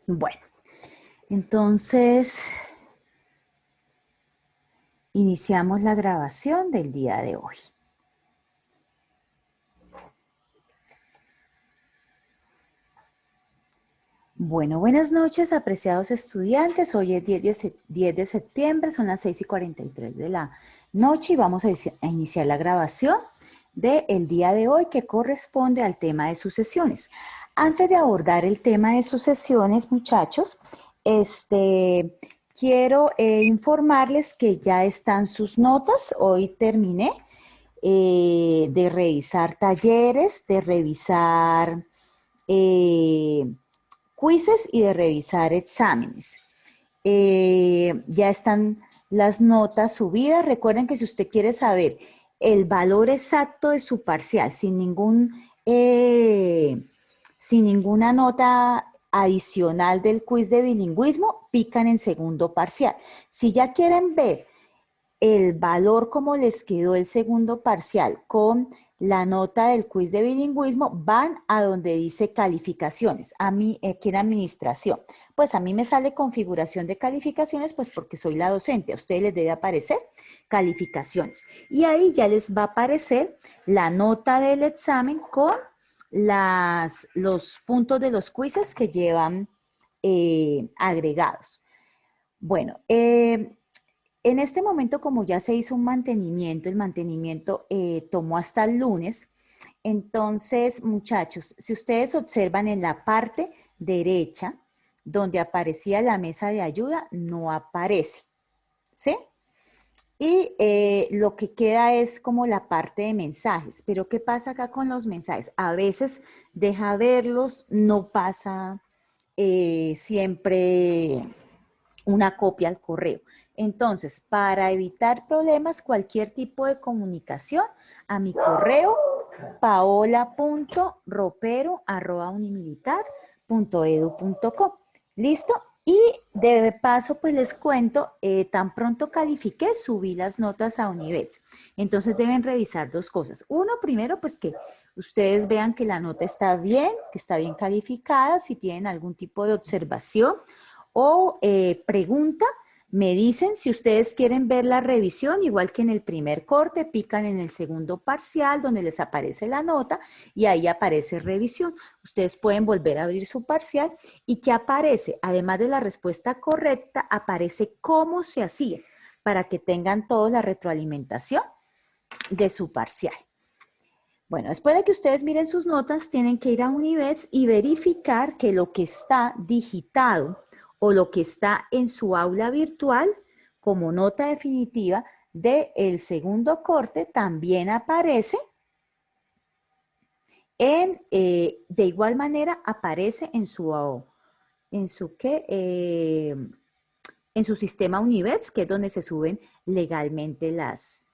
Bueno, entonces iniciamos la grabación del día de hoy. Bueno, buenas noches, apreciados estudiantes. Hoy es 10 de septiembre, son las 6:43 de la noche y vamos a iniciar la grabación del día de hoy que corresponde al tema de sucesiones. Antes de abordar el tema de sucesiones, muchachos, quiero informarles que ya están sus notas. Hoy terminé de revisar talleres, de revisar eh, quizzes y de revisar exámenes. Ya están las notas subidas. Recuerden que si usted quiere saber el valor exacto de su parcial sin ninguna nota adicional del quiz de bilingüismo, pican en segundo parcial. Si ya quieren ver el valor como les quedó el segundo parcial con la nota del quiz de bilingüismo, van a donde dice calificaciones, a mí aquí en administración. Pues a mí me sale configuración de calificaciones, pues porque soy la docente, a ustedes les debe aparecer calificaciones. Y ahí ya les va a aparecer la nota del examen con los puntos de los quizzes que llevan agregados. Bueno, en este momento, como ya se hizo un mantenimiento, el mantenimiento tomó hasta el lunes. Entonces, muchachos, si ustedes observan en la parte derecha, donde aparecía la mesa de ayuda, no aparece, ¿sí? Y lo que queda es como la parte de mensajes. Pero ¿qué pasa acá con los mensajes? A veces deja verlos, no pasa siempre una copia al correo. Entonces, para evitar problemas, cualquier tipo de comunicación a mi correo paola.ropero@unimilitar.edu.co. ¿Listo? Y de paso, pues les cuento, tan pronto califiqué, subí las notas a Univets. Entonces deben revisar dos cosas. Uno, primero, pues que ustedes vean que la nota está bien, que está bien calificada. Si tienen algún tipo de observación o pregunta, me dicen si ustedes quieren ver la revisión, igual que en el primer corte, pican en el segundo parcial donde les aparece la nota y ahí aparece revisión. Ustedes pueden volver a abrir su parcial y que aparece, además de la respuesta correcta, aparece cómo se hacía para que tengan toda la retroalimentación de su parcial. Bueno, después de que ustedes miren sus notas, tienen que ir a Univers y verificar que lo que está digitado o lo que está en su aula virtual como nota definitiva del segundo corte también aparece de igual manera aparece en su, ¿qué? En su sistema Univers, que es donde se suben legalmente las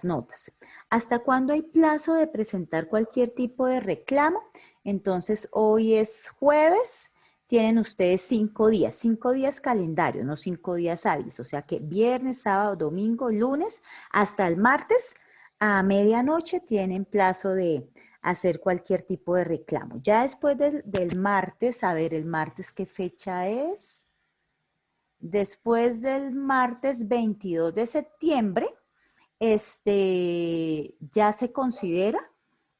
notas. ¿Hasta cuándo hay plazo de presentar cualquier tipo de reclamo? Entonces, hoy es jueves, tienen ustedes 5 días calendario, no 5 días hábiles, o sea que viernes, sábado, domingo, lunes, hasta el martes a medianoche tienen plazo de hacer cualquier tipo de reclamo. Ya después del martes, a ver, el martes, ¿qué fecha es? Después del martes 22 de septiembre, ya se considera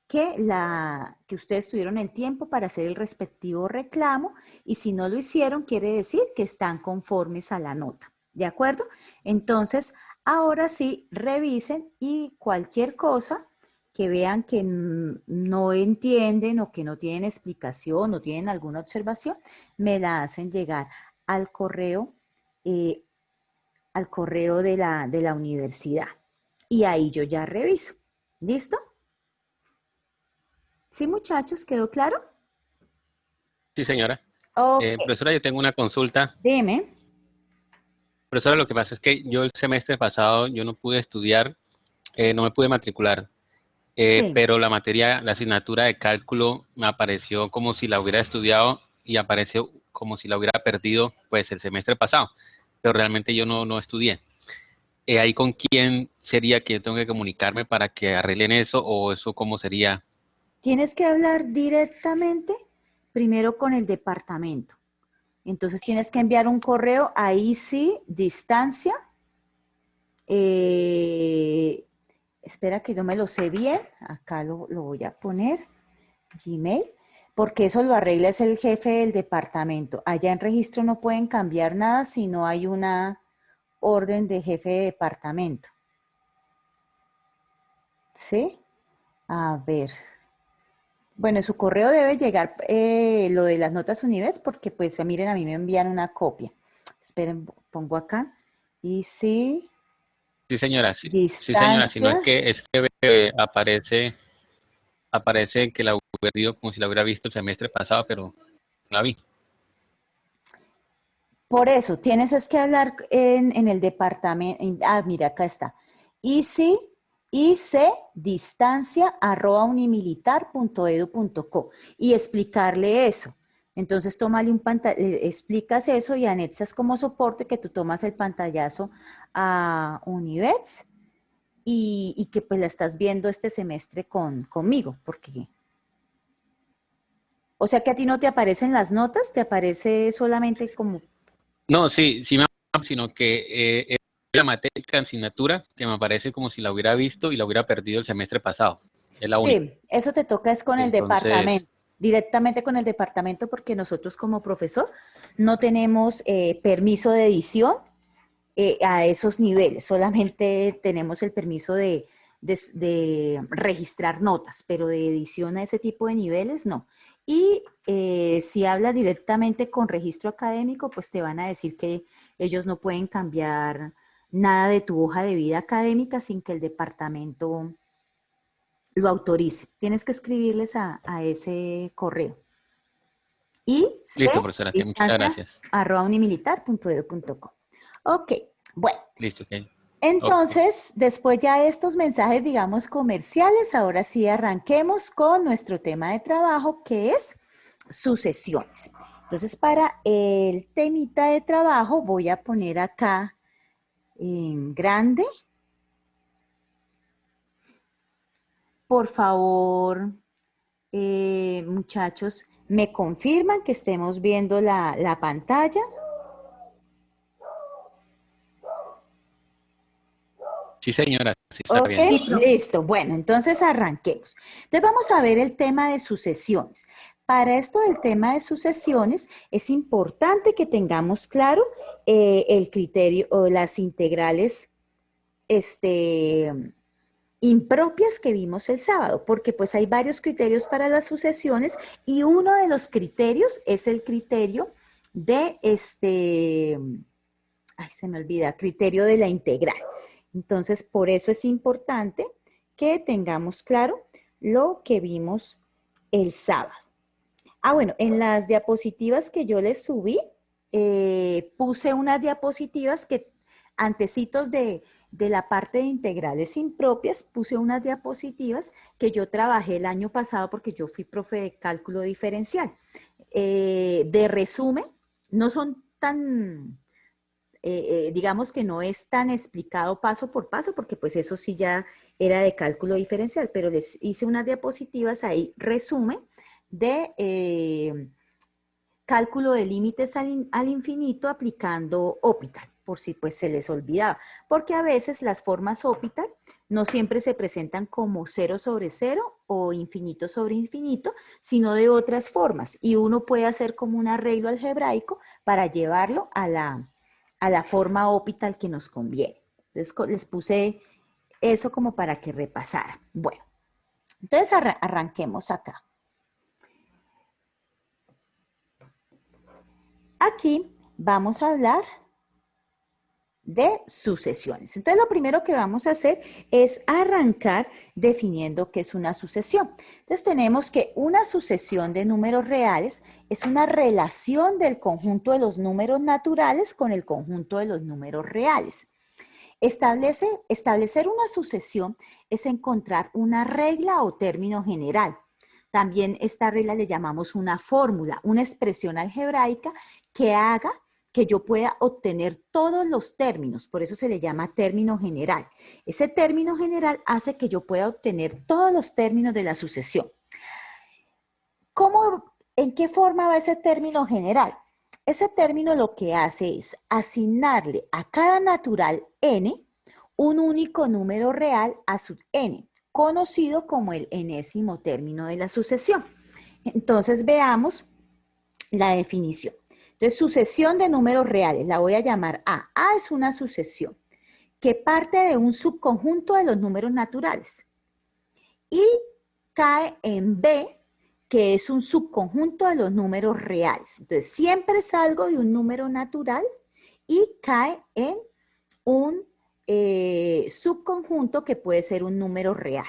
que ustedes tuvieron el tiempo para hacer el respectivo reclamo y si no lo hicieron, quiere decir que están conformes a la nota. ¿De acuerdo? Entonces, ahora sí, revisen y cualquier cosa que vean que no entienden o que no tienen explicación o tienen alguna observación, me la hacen llegar al correo eh, al correo de la universidad. Y ahí yo ya reviso. ¿Listo? Sí, muchachos, ¿quedó claro? Sí, señora. Ok, Profesora, yo tengo una consulta. dime. Profesora, lo que pasa es que yo el semestre pasado yo no pude estudiar, no me pude matricular, Sí. pero la materia, la asignatura de cálculo me apareció como si la hubiera estudiado y apareció como si la hubiera perdido pues el semestre pasado, pero realmente yo no estudié. ¿Ahí con quién sería que yo tengo que comunicarme para que arreglen eso o eso cómo sería? Tienes que hablar directamente, primero con el departamento. Entonces tienes que enviar un correo a ICI distancia. Espera que yo me lo sé bien. Acá lo voy a poner. Gmail. Porque eso lo arregla es el jefe del departamento. Allá en registro no pueden cambiar nada si no hay una orden de jefe de departamento. ¿Sí? A ver. Bueno, su correo debe llegar lo de las notas Unives porque pues miren, a mí me envían una copia. Esperen, pongo acá. Y sí, Sí, señora, sí, señora, sino distancia. es que aparece que la hubiera perdido como si la hubiera visto el semestre pasado, pero no la vi. Por eso, tienes es que hablar en el departamento. Mira, acá está. IC, distancia@unimilitar.edu.co y explicarle eso. Entonces, tómale explicas eso y anexas como soporte que tú tomas el pantallazo a Univets y que pues la estás viendo este semestre conmigo, porque, o sea que a ti no te aparecen las notas, te aparece solamente como. No, sí, sí sino que es la materia asignatura que me aparece como si la hubiera visto y la hubiera perdido el semestre pasado. Es la única. Sí, eso te toca es con el Entonces, departamento, directamente con el departamento, porque nosotros como profesor no tenemos permiso de edición a esos niveles, solamente tenemos el permiso de registrar notas, pero de edición a ese tipo de niveles no. Y si hablas directamente con registro académico, pues te van a decir que ellos no pueden cambiar nada de tu hoja de vida académica sin que el departamento lo autorice. Tienes que escribirles a ese correo. Y c listo, profesora, que muchas distancia gracias. arroba unimilitar.edu.co. Ok, bueno. Listo, ok. Ok. Entonces, después ya de estos mensajes, digamos, comerciales, ahora sí arranquemos con nuestro tema de trabajo, que es sucesiones. Entonces, para el temita de trabajo, voy a poner acá en grande. Por favor, muchachos, ¿me confirman que estemos viendo la pantalla? Sí, señora, sí está Ok, bien. listo. Bueno, entonces arranquemos. Entonces vamos a ver el tema de sucesiones. Para esto del tema de sucesiones es importante que tengamos claro el criterio o las integrales este, impropias que vimos el sábado, porque pues hay varios criterios para las sucesiones y uno de los criterios es el criterio de ay, se me olvida, criterio de la integral. Entonces, por eso es importante que tengamos claro lo que vimos el sábado. Bueno, en las diapositivas que yo les subí, puse unas diapositivas que antecitos de la parte de integrales impropias, puse unas diapositivas que yo trabajé el año pasado porque yo fui profe de cálculo diferencial. De resumen, no son tan, digamos que no es tan explicado paso por paso, porque pues eso sí ya era de cálculo diferencial, pero les hice unas diapositivas ahí, resumen, de cálculo de límites al infinito aplicando Hopital, por si pues se les olvidaba, porque a veces las formas Hopital no siempre se presentan como cero sobre cero o infinito sobre infinito, sino de otras formas, y uno puede hacer como un arreglo algebraico para llevarlo a la forma Hopital que nos conviene. Entonces les puse eso como para que repasara. Bueno, entonces arranquemos acá. Aquí vamos a hablar de sucesiones. Entonces, lo primero que vamos a hacer es arrancar definiendo qué es una sucesión. Entonces, tenemos que una sucesión de números reales es una relación del conjunto de los números naturales con el conjunto de los números reales. Establecer una sucesión es encontrar una regla o término general. También esta regla le llamamos una fórmula, una expresión algebraica que haga que yo pueda obtener todos los términos, por eso se le llama término general. Ese término general hace que yo pueda obtener todos los términos de la sucesión. ¿Cómo ¿En qué forma va ese término general? Ese término lo que hace es asignarle a cada natural n un único número real a sub n, conocido como el enésimo término de la sucesión. Entonces veamos la definición. Entonces, sucesión de números reales, la voy a llamar A. A es una sucesión que parte de un subconjunto de los números naturales y cae en B, que es un subconjunto de los números reales. Entonces, siempre salgo de un número natural y cae en un subconjunto que puede ser un número real.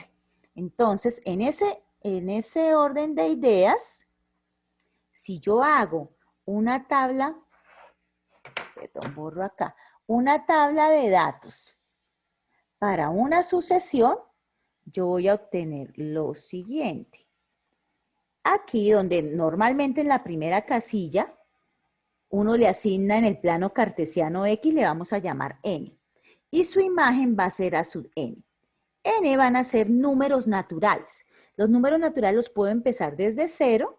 Entonces, en ese orden de ideas, si yo hago una tabla, perdón, borro acá, una tabla de datos para una sucesión, yo voy a obtener lo siguiente. Aquí, donde normalmente en la primera casilla, uno le asigna en el plano cartesiano X, le vamos a llamar n. Y su imagen va a ser a sub n. N van a ser números naturales. Los números naturales los puedo empezar desde 0,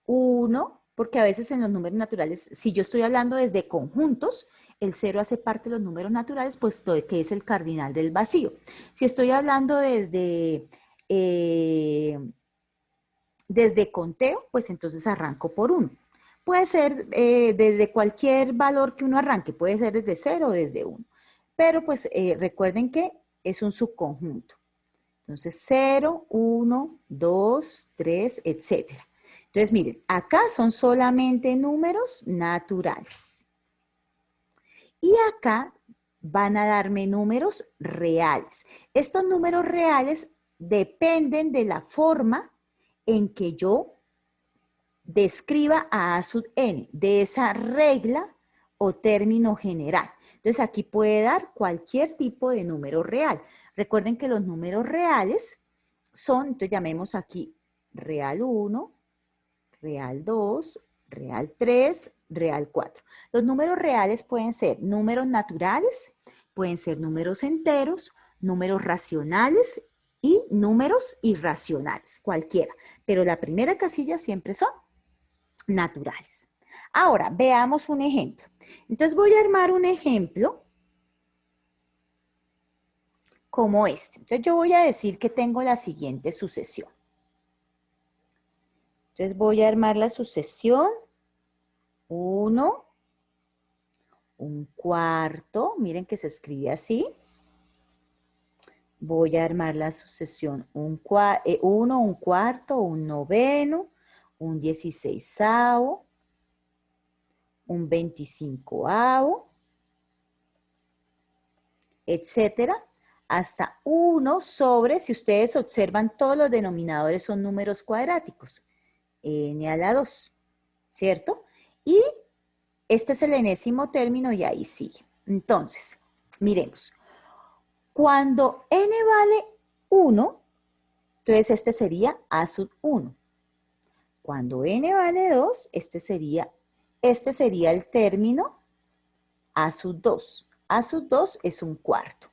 1, porque a veces en los números naturales, si yo estoy hablando desde conjuntos, el 0 hace parte de los números naturales, puesto que es el cardinal del vacío. Si estoy hablando desde conteo, pues entonces arranco por 1. Puede ser desde cualquier valor que uno arranque, puede ser desde 0 o desde 1. Pero pues recuerden que es un subconjunto. Entonces 0, 1, 2, 3, etcétera. Entonces miren, acá son solamente números naturales. Y acá van a darme números reales. Estos números reales dependen de la forma en que yo describa a sub n, de esa regla o término general. Entonces aquí puede dar cualquier tipo de número real. Recuerden que los números reales son, entonces llamemos aquí real 1, real 2, real 3, real 4. Los números reales pueden ser números naturales, pueden ser números enteros, números racionales y números irracionales, cualquiera. Pero la primera casilla siempre son naturales. Ahora, veamos un ejemplo. Entonces voy a armar un ejemplo como este. Entonces yo voy a decir que tengo la siguiente sucesión. Entonces voy a armar la sucesión 1, un cuarto, miren que se escribe así. Voy a armar la sucesión 1, un cuarto, un noveno, un 16avo, un 25avo, etcétera, hasta 1 sobre, si ustedes observan, todos los denominadores son números cuadráticos, n a la 2, ¿cierto? Y este es el enésimo término y ahí sigue. Entonces, miremos. Cuando n vale 1, entonces este sería a sub 1. Cuando n vale 2, este sería el término a sub 2. A sub 2 es un cuarto.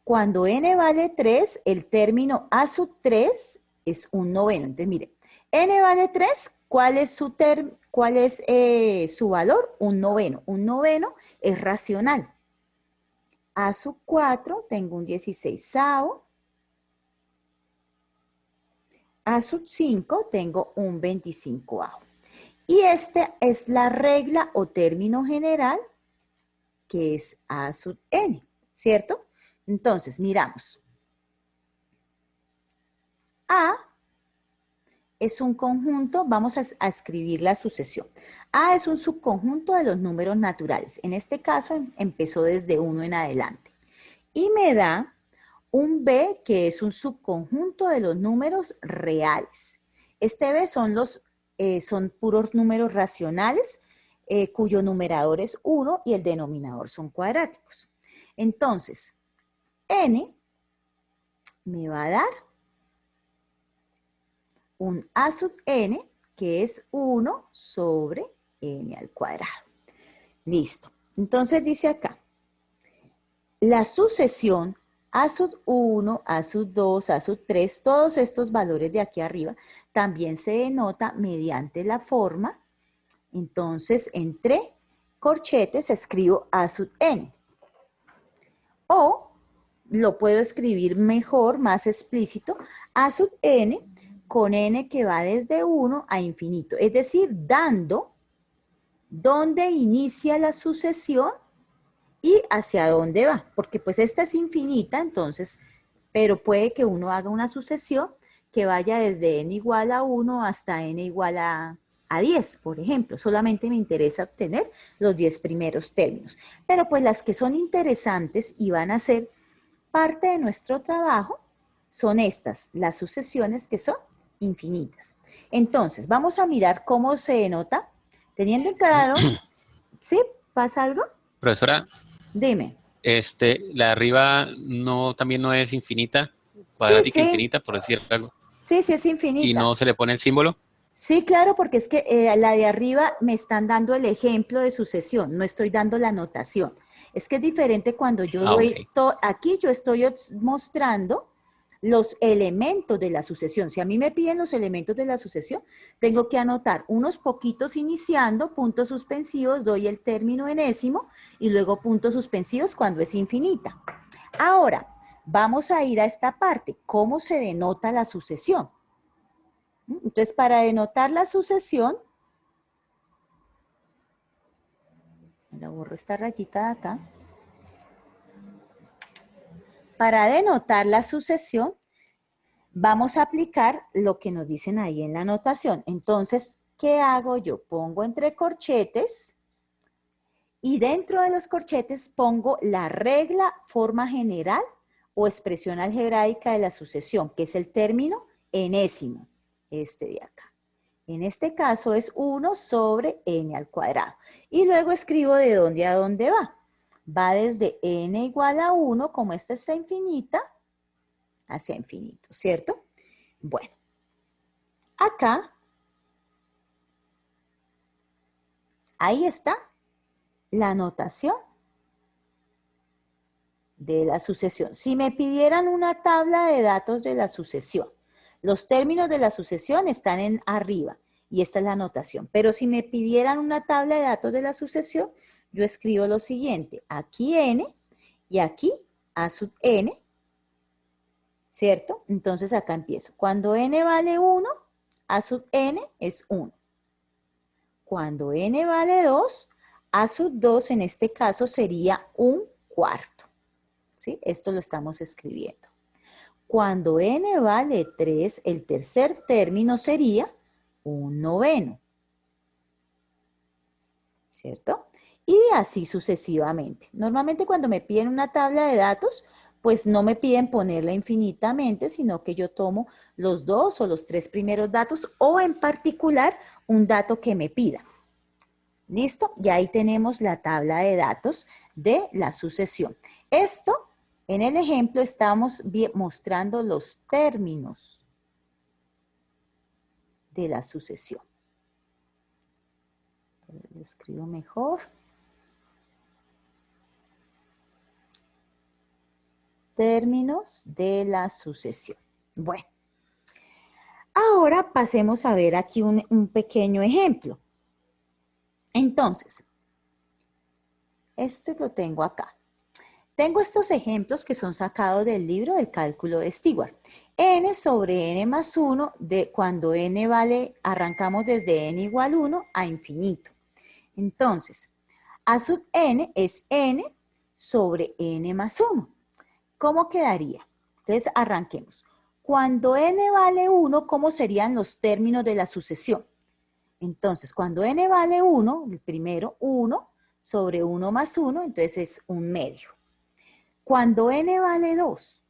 Cuando n vale 3, el término a sub 3 es un noveno. Entonces, miren, n vale 3, ¿cuál es su valor? Un noveno. Un noveno es racional. A sub 4 tengo un 16avo. A sub 5 tengo un 25avo. Y esta es la regla o término general que es a sub n, ¿cierto? Entonces, miramos. A es un conjunto, vamos a escribir la sucesión. A es un subconjunto de los números naturales. En este caso empezó desde 1 en adelante. Y me da un B que es un subconjunto de los números reales. Este B son puros números racionales cuyo numerador es 1 y el denominador son cuadráticos. Entonces, n me va a dar un a sub n, que es 1 sobre n al cuadrado. Listo. Entonces dice acá, la sucesión a sub 1, a sub 2, a sub 3, todos estos valores de aquí arriba, también se denota mediante la forma. Entonces, entre corchetes escribo A sub n. O lo puedo escribir mejor, más explícito, A sub n con n que va desde 1 a infinito. Es decir, dando dónde inicia la sucesión y hacia dónde va. Porque pues esta es infinita, entonces, pero puede que uno haga una sucesión que vaya desde n igual a 1 hasta n igual a 10, por ejemplo. Solamente me interesa obtener los 10 primeros términos. Pero pues las que son interesantes y van a ser parte de nuestro trabajo son estas, las sucesiones que son infinitas. Entonces, vamos a mirar cómo se denota. Teniendo en claro, ¿sí? ¿Pasa algo? Profesora, Dime. la de arriba también no es infinita, Sí, cuadrática sí, infinita, por decir algo, sí, sí es y infinita. no se le pone el símbolo. Sí, claro, porque es que la de arriba me están dando el ejemplo de sucesión, no estoy dando la notación. Es que es diferente cuando yo Ah, ok. doy, aquí yo estoy mostrando los elementos de la sucesión. Si a mí me piden los elementos de la sucesión, tengo que anotar unos poquitos iniciando, puntos suspensivos, doy el término enésimo y luego puntos suspensivos cuando es infinita. Ahora, vamos a ir a esta parte, ¿cómo se denota la sucesión? Entonces, para denotar la sucesión, la borro esta rayita de acá. Para denotar la sucesión, vamos a aplicar lo que nos dicen ahí en la anotación. Entonces, ¿qué hago yo? Pongo entre corchetes y dentro de los corchetes pongo la regla, forma general o expresión algebraica de la sucesión, que es el término enésimo, este de acá. En este caso es 1 sobre n al cuadrado. Y luego escribo de dónde a dónde va. Va desde n igual a 1, como esta está infinita, hacia infinito, ¿cierto? Bueno, acá, ahí está la notación de la sucesión. Si me pidieran una tabla de datos de la sucesión, los términos de la sucesión están en arriba y esta es la notación. Pero si me pidieran una tabla de datos de la sucesión, yo escribo lo siguiente, aquí n y aquí a sub n, ¿cierto? Entonces acá empiezo. Cuando n vale 1, a sub n es 1. Cuando n vale 2, a sub 2 en este caso sería un cuarto. ¿Sí? Esto lo estamos escribiendo. Cuando n vale 3, el tercer término sería un noveno. ¿Cierto? Y así sucesivamente. Normalmente cuando me piden una tabla de datos, pues no me piden ponerla infinitamente, sino que yo tomo los 2 o los 3 primeros datos o en particular un dato que me pida. ¿Listo? Y ahí tenemos la tabla de datos de la sucesión. Esto, en el ejemplo, estamos mostrando los términos de la sucesión. Lo escribo mejor. Términos de la sucesión. Bueno, ahora pasemos a ver aquí un pequeño ejemplo. Entonces, este lo tengo acá. Tengo estos ejemplos que son sacados del libro del cálculo de Stewart. N sobre n más 1, cuando n vale, arrancamos desde n igual 1 a infinito. Entonces, a sub n es n sobre n más 1. ¿Cómo quedaría? Entonces, arranquemos. Cuando n vale 1, ¿cómo serían los términos de la sucesión? Entonces, cuando n vale 1, el primero, 1 sobre 1 más 1, entonces es un medio. Cuando n vale 2,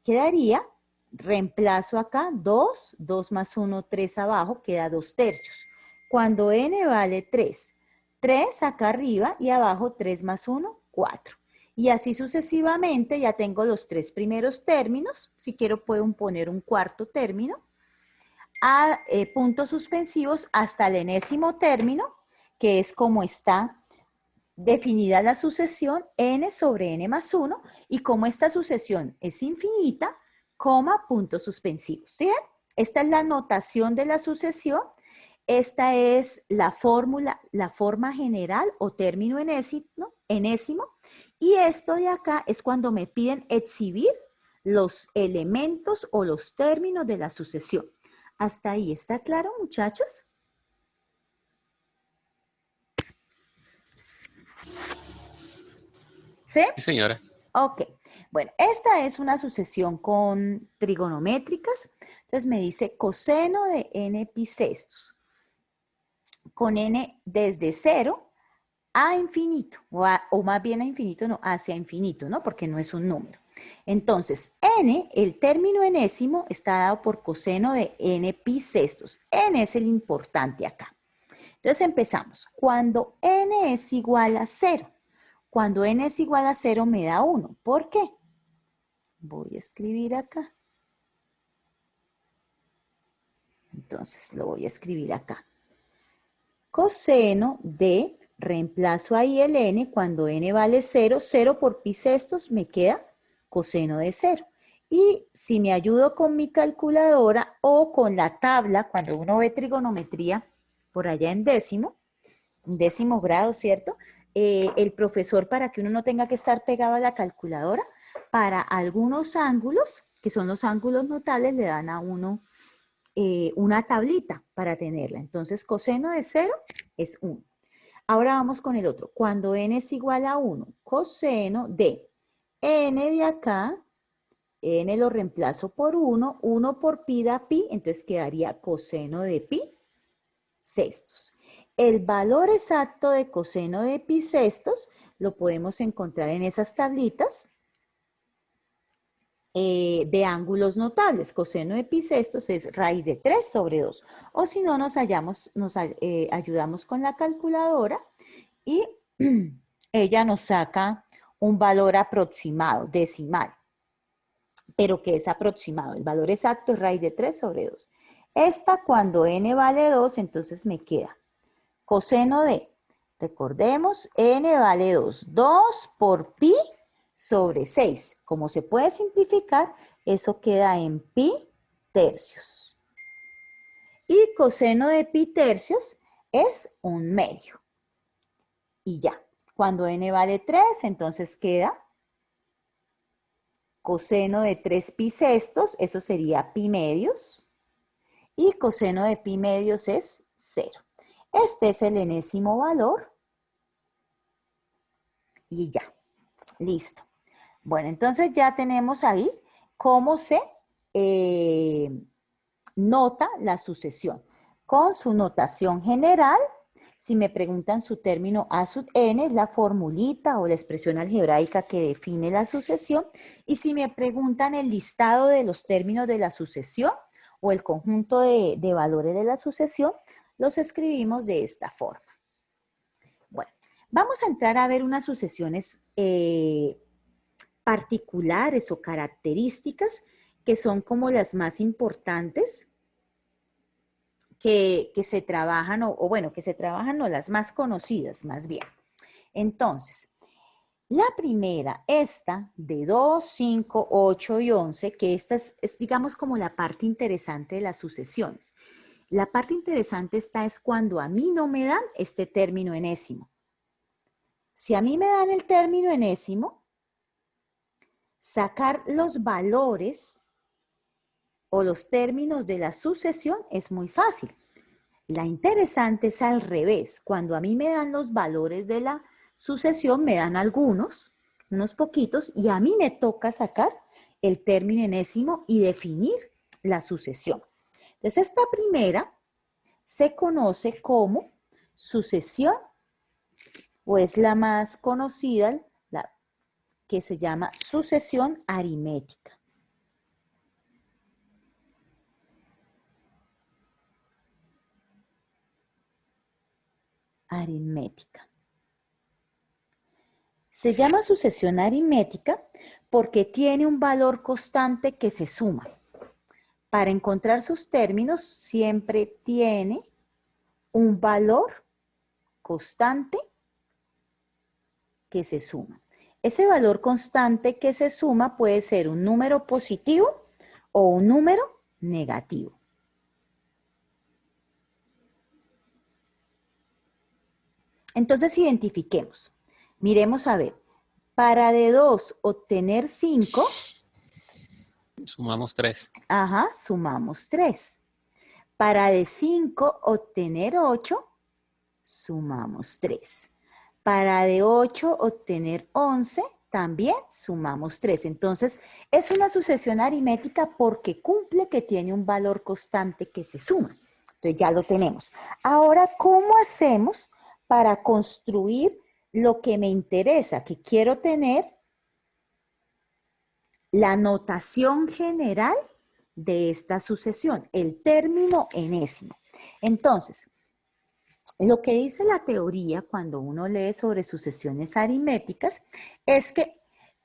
quedaría, reemplazo acá, 2, 2 más 1, 3 abajo, queda 2 tercios. Cuando n vale 3, 3 acá arriba y abajo 3 más 1, 4. Y así sucesivamente ya tengo los 3 primeros términos. Si quiero puedo poner un cuarto término. A puntos suspensivos hasta el enésimo término, que es como está definida la sucesión n sobre n más 1, y como esta sucesión es infinita, coma puntos suspensivos. ¿Sí ven? esta es la notación de la sucesión. Esta es la fórmula, la forma general o término enésimo. Y esto de acá es cuando me piden exhibir los elementos o los términos de la sucesión. ¿Hasta ahí está claro, muchachos? ¿Sí? Sí, señora. Ok. Bueno, esta es una sucesión con trigonométricas. Entonces me dice coseno de n pi sextos con n desde 0 a infinito, o más bien a infinito, no, hacia infinito, ¿no? Porque no es un número. Entonces, n, el término enésimo, está dado por coseno de n pi sextos. N es el importante acá. Entonces empezamos. Cuando n es igual a 0, cuando n es igual a 0 me da 1. ¿Por qué? Voy a escribir acá. Entonces lo voy a escribir acá. Coseno de, reemplazo ahí el n, cuando n vale 0, 0 por pi sextos me queda coseno de 0. Y si me ayudo con mi calculadora o con la tabla, cuando uno ve trigonometría por allá en décimo grado, ¿cierto? El profesor, para que uno no tenga que estar pegado a la calculadora, para algunos ángulos, que son los ángulos notables, le dan a uno una tablita para tenerla. Entonces, coseno de 0 es 1. Ahora vamos con el otro. Cuando n es igual a 1, coseno de n de acá, n lo reemplazo por 1, 1 por pi da pi, entonces quedaría coseno de pi sextos. El valor exacto de coseno de pi sextos lo podemos encontrar en esas tablitas de ángulos notables. Coseno de pi sextos es raíz de 3 sobre 2. O si no, nos ayudamos con la calculadora y ella nos saca un valor aproximado, decimal, pero que es aproximado. El valor exacto es raíz de 3 sobre 2. Esta, cuando n vale 2, entonces me queda coseno de, recordemos, n vale 2. 2 por pi sobre 6. Como se puede simplificar, eso queda en pi tercios. Y coseno de pi tercios es 1/2. Y ya. Cuando n vale 3, entonces queda coseno de 3 pi sextos, eso sería pi medios. Y coseno de pi medios es 0. Este es el enésimo valor. Y ya. Listo. Bueno, entonces ya tenemos ahí cómo se nota la sucesión. Con su notación general, si me preguntan su término A sub n, es la formulita o la expresión algebraica que define la sucesión. Y si me preguntan el listado de los términos de la sucesión o el conjunto de valores de la sucesión, los escribimos de esta forma. Bueno, vamos a entrar a ver unas sucesiones particulares o características que son como las más importantes que se trabajan, o bueno, que se trabajan, o las más conocidas más bien. Entonces, la primera, esta de 2, 5, 8 y 11, que esta es digamos como la parte interesante de las sucesiones. La parte interesante es cuando a mí no me dan este término enésimo. Si a mí me dan el término enésimo, sacar los valores o los términos de la sucesión es muy fácil. La interesante es al revés. Cuando a mí me dan los valores de la sucesión, me dan algunos, unos poquitos, y a mí me toca sacar el término enésimo y definir la sucesión. Entonces, esta primera se conoce como sucesión, o es la más conocida, la que se llama sucesión aritmética. Aritmética. Se llama sucesión aritmética porque tiene un valor constante que se suma. Para encontrar sus términos siempre tiene un valor constante que se suma. Ese valor constante que se suma puede ser un número positivo o un número negativo. Entonces identifiquemos. Miremos a ver. Para de 2 obtener 5, Sumamos 3. ajá, sumamos 3. Para de 5 obtener 8, sumamos 3. Para de 8 obtener 11, también sumamos 3. Entonces, es una sucesión aritmética porque cumple que tiene un valor constante que se suma. Entonces, ya lo tenemos. Ahora, ¿cómo hacemos para construir lo que me interesa? Que quiero tener la notación general de esta sucesión, el término enésimo. Entonces, lo que dice la teoría cuando uno lee sobre sucesiones aritméticas es que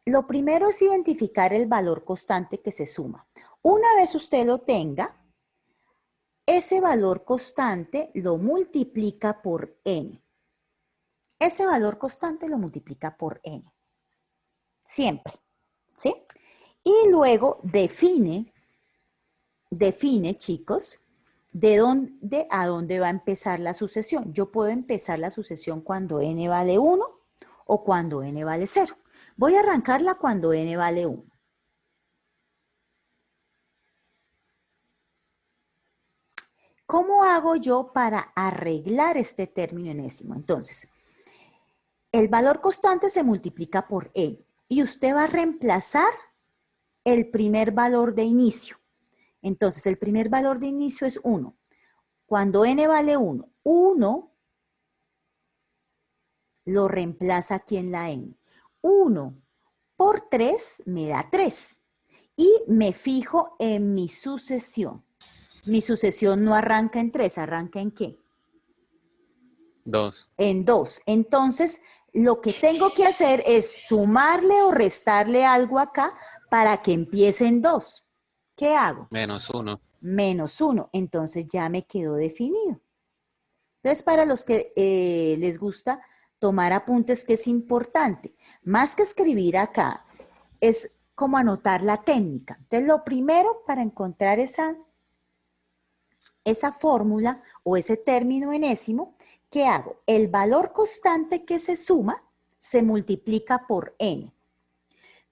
lo primero es identificar el valor constante que se suma. Una vez usted lo tenga, ese valor constante lo multiplica por n. Ese valor constante lo multiplica por n. Siempre, ¿sí? Y luego define, chicos, de dónde a dónde va a empezar la sucesión. Yo puedo empezar la sucesión cuando n vale 1 o cuando n vale 0. Voy a arrancarla cuando n vale 1. ¿Cómo hago yo para arreglar este término enésimo? Entonces, el valor constante se multiplica por n y usted va a reemplazar el primer valor de inicio. Entonces, el primer valor de inicio es 1. Cuando n vale 1, 1 lo reemplaza aquí en la n. 1 por 3 me da 3. Y me fijo en mi sucesión. Mi sucesión no arranca en 3, ¿arranca en qué? 2. En 2. Entonces, lo que tengo que hacer es sumarle o restarle algo acá para que empiece en 2. ¿Qué hago? Menos 1. Menos 1. Entonces ya me quedó definido. Entonces, para los que les gusta tomar apuntes, que es importante, más que escribir acá, es como anotar la técnica. Entonces, lo primero para encontrar esa fórmula o ese término enésimo, ¿qué hago? El valor constante que se suma se multiplica por n.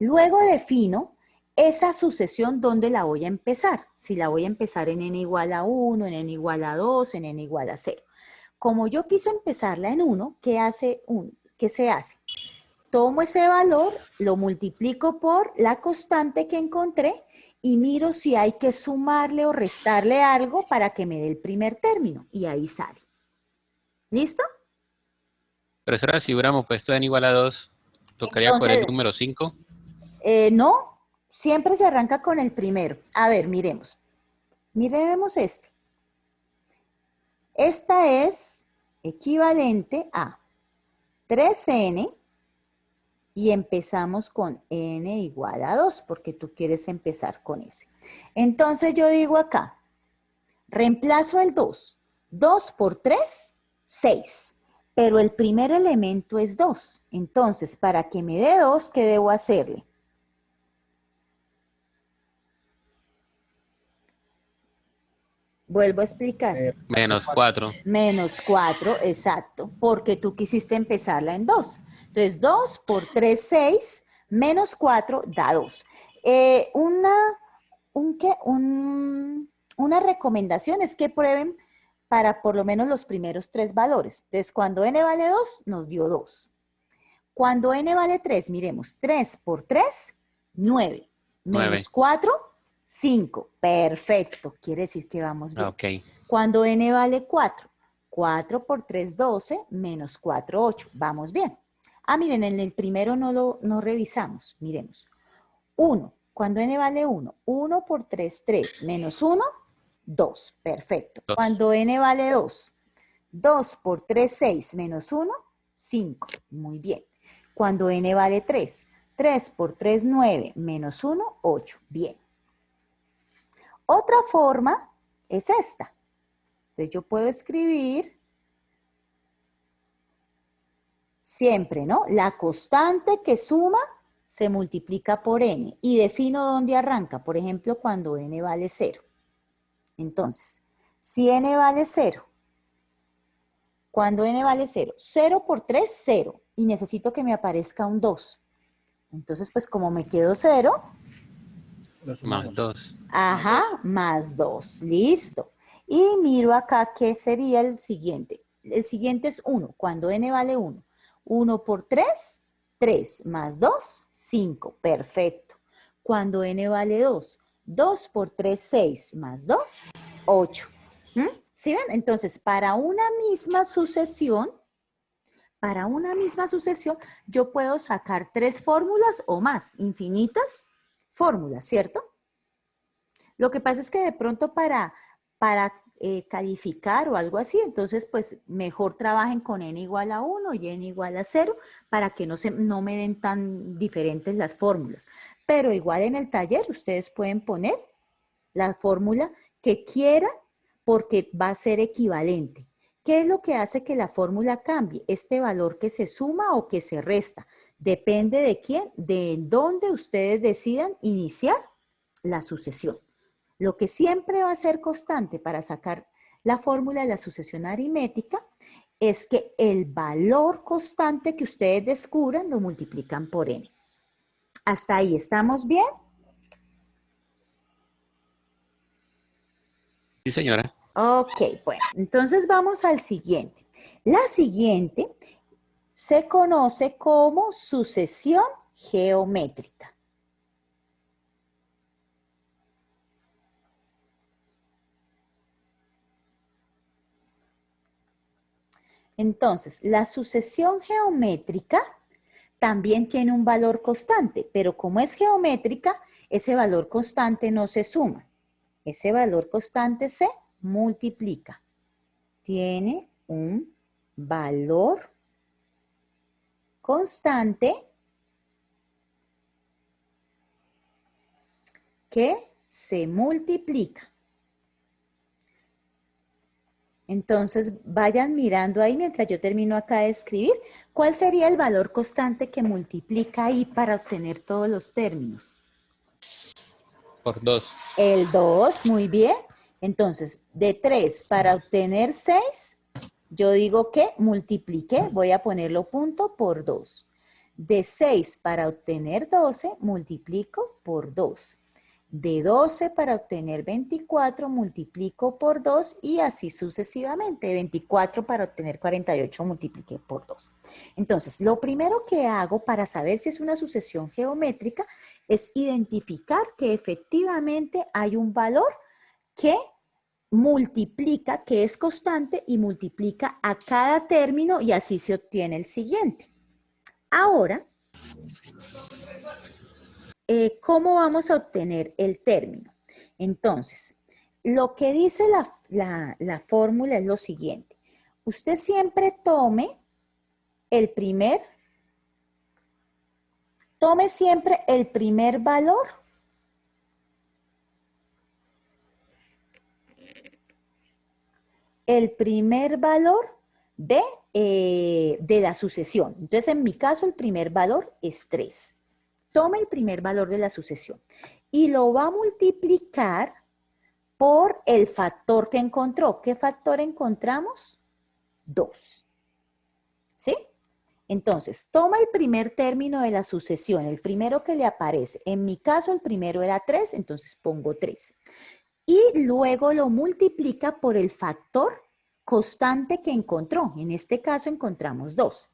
Luego defino esa sucesión donde la voy a empezar. Si la voy a empezar en n igual a 1, en n igual a 2, en n igual a 0. Como yo quise empezarla en 1, ¿qué se hace? Tomo ese valor, lo multiplico por la constante que encontré y miro si hay que sumarle o restarle algo para que me dé el primer término. Y ahí sale. ¿Listo? Profesora, si hubiéramos puesto n igual a 2, tocaría por el Entonces, número 5. no, siempre se arranca con el primero. A ver, miremos. Miremos este. Esta es equivalente a 3n y empezamos con n igual a 2, porque tú quieres empezar con ese. Entonces yo digo acá, reemplazo el 2. 2 por 3, 6. Pero el primer elemento es 2. Entonces, para que me dé 2, ¿qué debo hacerle? Vuelvo a explicar. Menos 4. Menos 4, exacto, porque tú quisiste empezarla en 2. Entonces, 2 por 3, 6, menos 4 da 2. Una recomendación es que prueben para por lo menos los primeros 3 valores. Entonces, cuando n vale 2, nos dio 2. Cuando n vale 3, miremos, 3 por 3, 9. 9. Menos 4, 5. Perfecto, quiere decir que vamos bien. Ok. Cuando n vale 4, 4 por 3, 12, menos 4, 8. Vamos bien. Ah, miren, en el primero no revisamos. Miremos. 1. Cuando n vale 1, 1 por 3, 3, menos 1, 2. Perfecto. 2. Cuando n vale 2, 2 por 3, 6, menos 1, 5. Muy bien. Cuando n vale 3, 3 por 3, 9, menos 1, 8. Bien. Otra forma es esta. Entonces yo puedo escribir siempre, ¿no? La constante que suma se multiplica por n y defino dónde arranca. Por ejemplo, cuando n vale 0. Entonces, si n vale 0, Cuando n vale 0, 0 por 3, 0. Y necesito que me aparezca un 2. Entonces, pues como me quedo 0, Más 2. ajá, más 2. Listo. Y miro acá qué sería el siguiente. El siguiente es 1. Cuando n vale 1. 1 por 3, 3 más 2, 5. Perfecto. Cuando n vale 2. 2 por 3, 6 más 2, 8. ¿Sí ven? Entonces, para una misma sucesión, yo puedo sacar 3 fórmulas o más, infinitas fórmulas, ¿cierto? Lo que pasa es que de pronto para calificar o algo así, entonces pues mejor trabajen con n igual a 1 y n igual a 0 para que no me den tan diferentes las fórmulas. Pero igual en el taller ustedes pueden poner la fórmula que quieran porque va a ser equivalente. ¿Qué es lo que hace que la fórmula cambie? Este valor que se suma o que se resta. Depende de quién, de dónde ustedes decidan iniciar la sucesión. Lo que siempre va a ser constante para sacar la fórmula de la sucesión aritmética es que el valor constante que ustedes descubran lo multiplican por n. ¿Hasta ahí estamos bien? Sí, señora. Ok, bueno, entonces vamos al siguiente. La siguiente se conoce como sucesión geométrica. Entonces, la sucesión geométrica también tiene un valor constante, pero como es geométrica, ese valor constante no se suma. Ese valor constante se multiplica. Tiene un valor constante que se multiplica. Entonces, vayan mirando ahí mientras yo termino acá de escribir, ¿cuál sería el valor constante que multiplica ahí para obtener todos los términos? Por 2. El 2, muy bien. Entonces, de 3 para obtener 6, yo digo que multipliqué, voy a ponerlo punto por 2. De 6 para obtener 12, multiplico por 2. De 12 para obtener 24, multiplico por 2 y así sucesivamente. De 24 para obtener 48, multipliqué por 2. Entonces, lo primero que hago para saber si es una sucesión geométrica es identificar que efectivamente hay un valor que multiplica, que es constante y multiplica a cada término y así se obtiene el siguiente. Ahora, ¿cómo vamos a obtener el término? Entonces, lo que dice la fórmula es lo siguiente. Usted siempre tome siempre el primer valor de la sucesión. Entonces, en mi caso, el primer valor es 3. Tome el primer valor de la sucesión y lo va a multiplicar por el factor que encontró. ¿Qué factor encontramos? 2. ¿Sí? Entonces, toma el primer término de la sucesión, el primero que le aparece. En mi caso, el primero era 3, entonces pongo 3. Y luego lo multiplica por el factor constante que encontró. En este caso encontramos 2.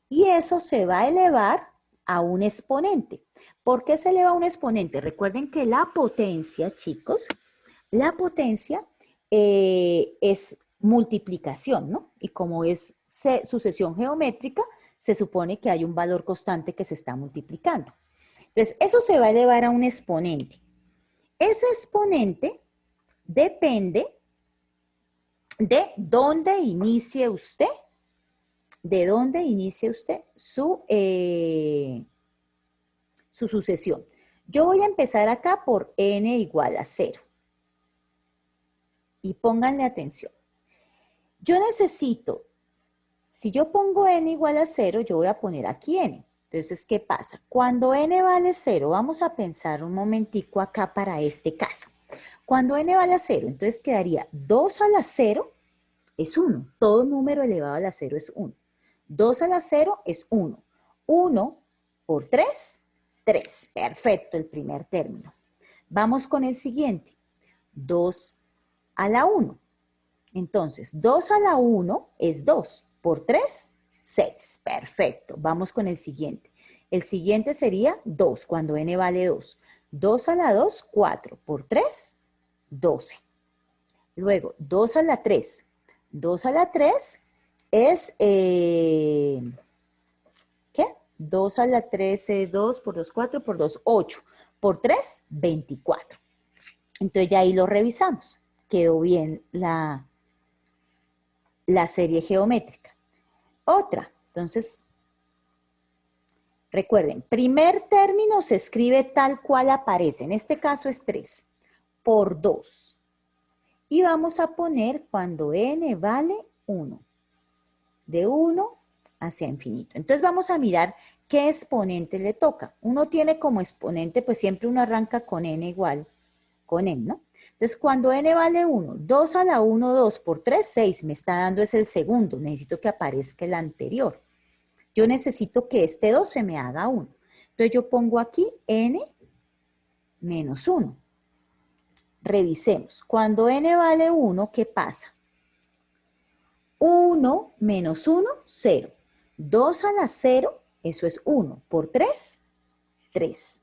Y eso se va a elevar a un exponente. ¿Por qué se eleva a un exponente? Recuerden que la potencia, chicos, la potencia es multiplicación, ¿no? Y como es sucesión geométrica, se supone que hay un valor constante que se está multiplicando. Entonces, eso se va a elevar a un exponente. Ese exponente depende de dónde inicie usted su sucesión. Yo voy a empezar acá por n igual a 0. Y pónganle atención. Yo necesito, si yo pongo n igual a 0, yo voy a poner aquí n. Entonces, ¿qué pasa? Cuando n vale 0, vamos a pensar un momentico acá para este caso. Cuando n vale a 0, entonces quedaría 2 a la 0 es 1. Todo número elevado a la 0 es 1. 2 a la 0 es 1. 1 por 3, 3. Perfecto, el primer término. Vamos con el siguiente. 2 a la 1. Entonces, 2 a la 1 es 2. Por 3, 6. Perfecto. Vamos con el siguiente. El siguiente sería 2, cuando n vale 2. 2 a la 2, 4. Por 3, 12. Luego, 2 a la 3. 2 a la 3 es, ¿qué? 2 a la 3 es 2 por 2, 4 por 2, 8. Por 3, 24. Entonces ya ahí lo revisamos. Quedó bien la serie geométrica. Otra, entonces, recuerden, primer término se escribe tal cual aparece. En este caso es 3 por 2. Y vamos a poner cuando n vale 1. De 1 hacia infinito. Entonces vamos a mirar qué exponente le toca. Uno tiene como exponente, pues siempre uno arranca con n igual, con n, ¿no? Entonces cuando n vale 1, 2 a la 1, 2 por 3, 6. Me está dando es el segundo. Necesito que aparezca el anterior. Yo necesito que este 2 se me haga 1. Entonces yo pongo aquí n menos 1. Revisemos. Cuando n vale 1, ¿qué pasa? 1 menos 1, 0. 2 a la 0, eso es 1. Por 3, 3.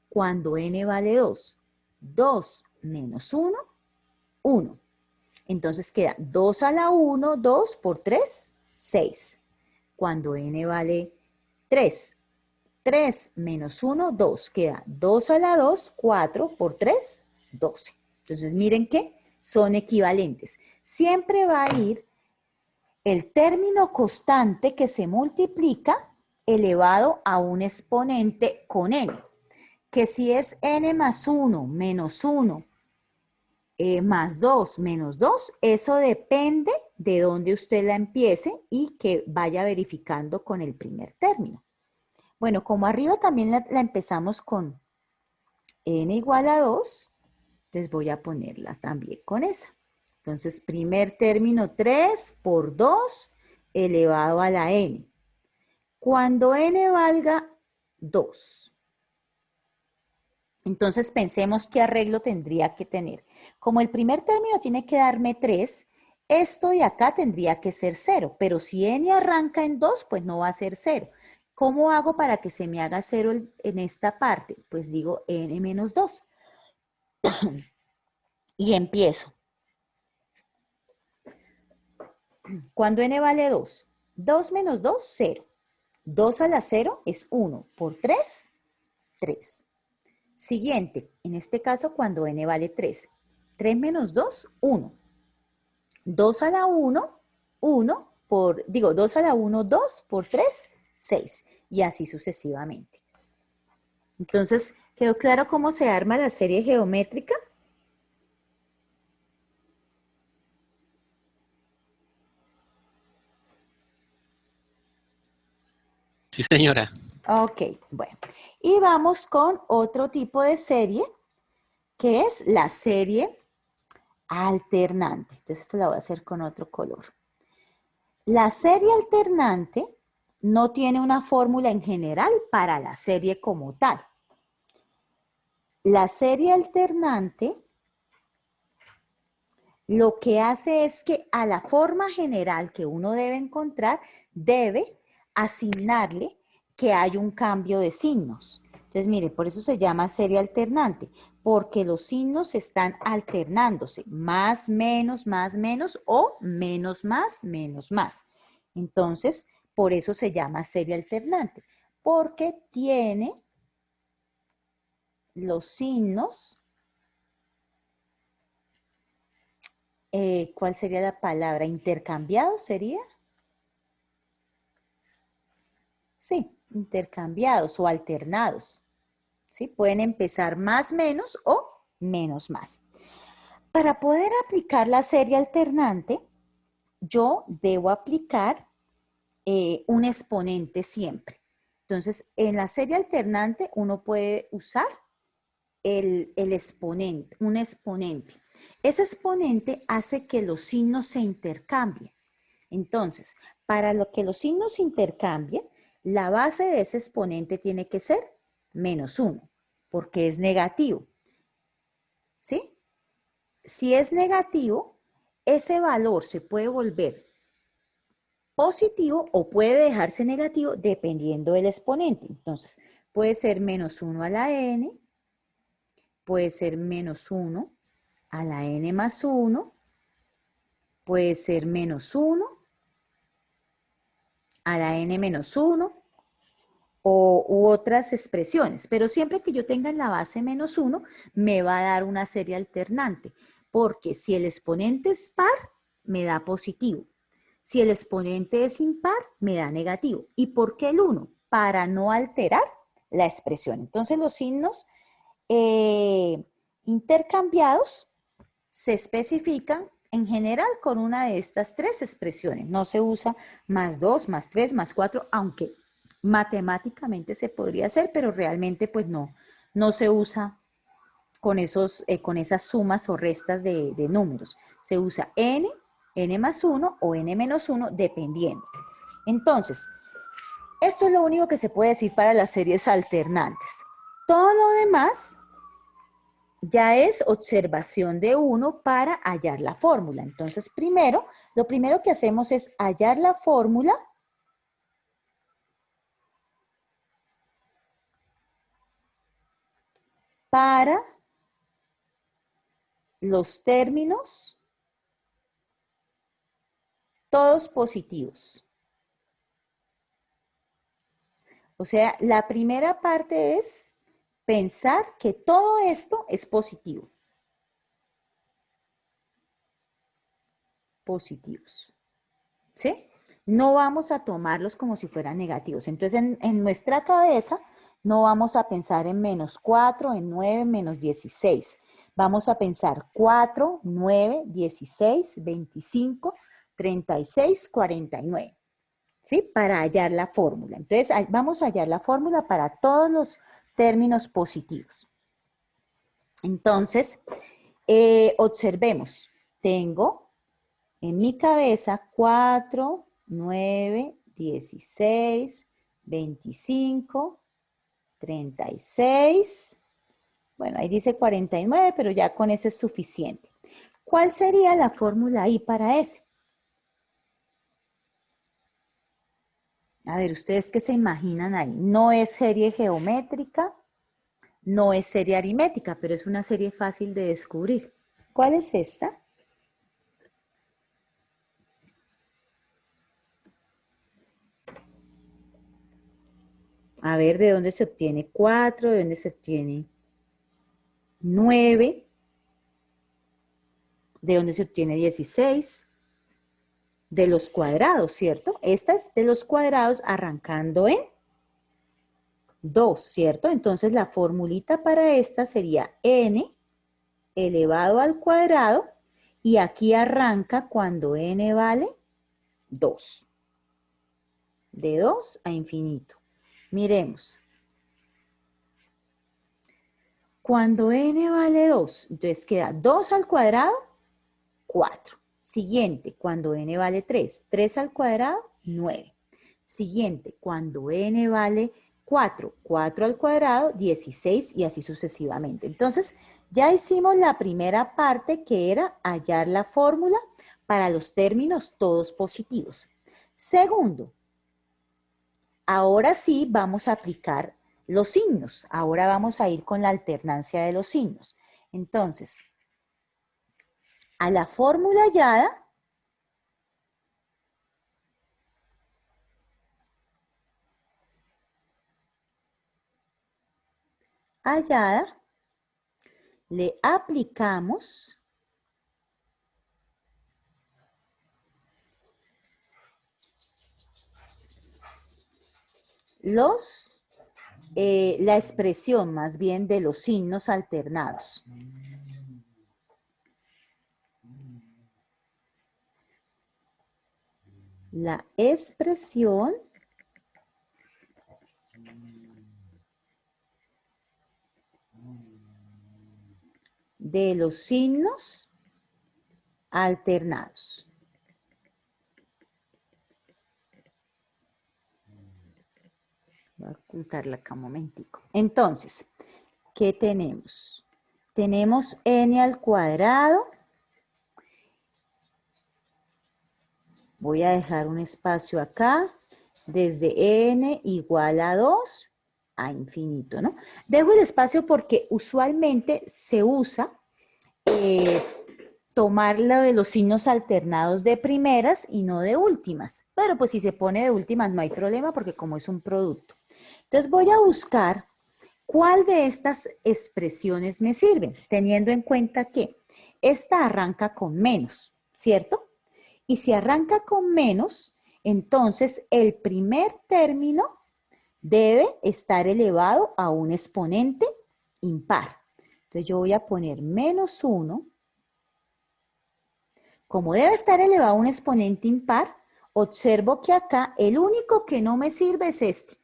Cuando n vale 2, 2 menos 1, 1. Entonces queda 2 a la 1, 2 por 3, 6. Cuando n vale 3, 3 menos 1, 2. Queda 2 a la 2, 4 por 3, 12. Entonces miren que son equivalentes. Siempre va a ir el término constante que se multiplica elevado a un exponente con n. Que si es n más 1 menos 1 más 2 menos 2, eso depende de dónde usted la empiece y que vaya verificando con el primer término. Bueno, como arriba también la empezamos con n igual a 2, les voy a ponerlas también con esa. Entonces, primer término 3 por 2 elevado a la n. Cuando n valga 2. Entonces, pensemos qué arreglo tendría que tener. Como el primer término tiene que darme 3, esto de acá tendría que ser 0. Pero si n arranca en 2, pues no va a ser 0. ¿Cómo hago para que se me haga 0 en esta parte? Pues digo n menos 2. Y empiezo. Cuando n vale 2, 2 menos 2, 0. 2 a la 0 es 1. Por 3, 3. Siguiente, en este caso cuando n vale 3. 3 menos 2, 1. 2 a la 1, 1 por, 2 a la 1, 2 por 3, 6. Y así sucesivamente. Entonces, ¿quedó claro cómo se arma la serie geométrica? Sí, señora. Ok, bueno. Y vamos con otro tipo de serie, que es la serie alternante. Entonces, esto la voy a hacer con otro color. La serie alternante no tiene una fórmula en general para la serie como tal. La serie alternante lo que hace es que a la forma general que uno debe encontrar, debe asignarle que hay un cambio de signos. Entonces, mire, por eso se llama serie alternante, porque los signos están alternándose, más, menos, o menos, más, menos, más. Entonces, por eso se llama serie alternante, porque tiene los signos. ¿Cuál sería la palabra? ¿Intercambiados sería? Sí, intercambiados o alternados. ¿Sí? Pueden empezar más menos o menos más. Para poder aplicar la serie alternante, yo debo aplicar un exponente siempre. Entonces, en la serie alternante uno puede usar el exponente, un exponente. Ese exponente hace que los signos se intercambien. Entonces, para lo que los signos se intercambien, la base de ese exponente tiene que ser -1, porque es negativo. ¿Sí? Si es negativo, ese valor se puede volver positivo o puede dejarse negativo dependiendo del exponente. Entonces, puede ser -1 a la n, puede ser -1 a la n más 1, puede ser -1 a la n menos 1 u otras expresiones, pero siempre que yo tenga en la base -1 me va a dar una serie alternante, porque si el exponente es par, me da positivo. Si el exponente es impar, me da negativo. ¿Y por qué el 1? Para no alterar la expresión. Entonces los signos intercambiados se especifican en general con una de estas tres expresiones. No se usa +2, +3, +4, aunque matemáticamente se podría hacer, pero realmente pues no se usa con esas sumas o restas de números. Se usa n más 1 o n menos 1, dependiendo. Entonces, esto es lo único que se puede decir para las series alternantes. Todo lo demás ya es observación de uno para hallar la fórmula. Entonces, lo primero que hacemos es hallar la fórmula para los términos todos positivos. O sea, la primera parte es pensar que todo esto es positivo. Positivos. ¿Sí? No vamos a tomarlos como si fueran negativos. Entonces, en nuestra cabeza no vamos a pensar en -4, en 9, -16. Vamos a pensar 4, 9, 16, 25, 36, 49. ¿Sí? Para hallar la fórmula. Entonces, vamos a hallar la fórmula para todos los términos positivos. Entonces, observemos. Tengo en mi cabeza 4, 9, 16, 25, 36. Bueno, ahí dice 49, pero ya con ese es suficiente. ¿Cuál sería la fórmula ahí para ese? A ver, ¿ustedes qué se imaginan ahí? No es serie geométrica, no es serie aritmética, pero es una serie fácil de descubrir. ¿Cuál es esta? A ver, ¿de dónde se obtiene 4? ¿De dónde se obtiene 9? ¿De dónde se obtiene 16? De los cuadrados, ¿cierto? Esta es de los cuadrados arrancando en 2, ¿cierto? Entonces la formulita para esta sería n elevado al cuadrado y aquí arranca cuando n vale 2. De 2 a infinito. Miremos. Cuando n vale 2, entonces queda 2 al cuadrado, 4. Siguiente, cuando n vale 3, 3 al cuadrado, 9. Siguiente, cuando n vale 4, 4 al cuadrado, 16 y así sucesivamente. Entonces, ya hicimos la primera parte que era hallar la fórmula para los términos todos positivos. Segundo, ahora sí vamos a aplicar los signos. Ahora vamos a ir con la alternancia de los signos. Entonces, a la fórmula hallada, le aplicamos la expresión más bien de los signos alternados. La expresión de los signos alternados. Voy a ocultarla acá un momentico. Entonces, ¿qué tenemos? Tenemos n al cuadrado. Voy a dejar un espacio acá, desde n igual a 2 a infinito, ¿no? Dejo el espacio porque usualmente se usa tomar lo de los signos alternados de primeras y no de últimas. Pero pues si se pone de últimas no hay problema porque como es un producto. Entonces voy a buscar cuál de estas expresiones me sirven, teniendo en cuenta que esta arranca con menos, ¿cierto? Y si arranca con menos, entonces el primer término debe estar elevado a un exponente impar. Entonces yo voy a poner menos 1. Como debe estar elevado a un exponente impar, observo que acá el único que no me sirve es este.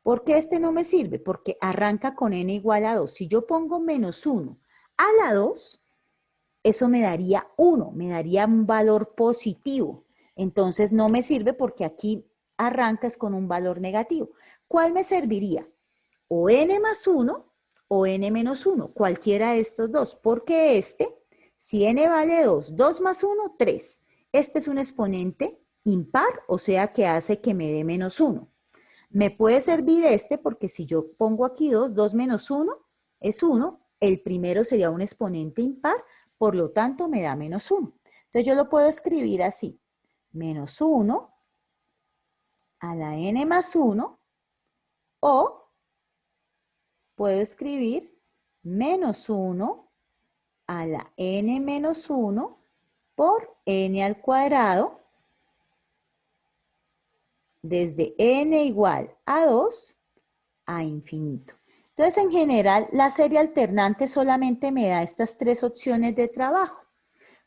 ¿Por qué este no me sirve? Porque arranca con n igual a 2. Si yo pongo menos 1 a la 2, eso me daría 1, me daría un valor positivo. Entonces no me sirve porque aquí arrancas con un valor negativo. ¿Cuál me serviría? O n más 1 o n menos 1, cualquiera de estos dos, porque este, si n vale 2, 2 más 1, 3. Este es un exponente impar, o sea que hace que me dé menos 1. Me puede servir este porque si yo pongo aquí 2, 2 menos 1 es 1, el primero sería un exponente impar, por lo tanto me da menos 1. Entonces yo lo puedo escribir así, menos 1 a la n más 1, o puedo escribir menos 1 a la n menos 1 por n al cuadrado desde n igual a 2 a infinito. Entonces, en general, la serie alternante solamente me da estas tres opciones de trabajo,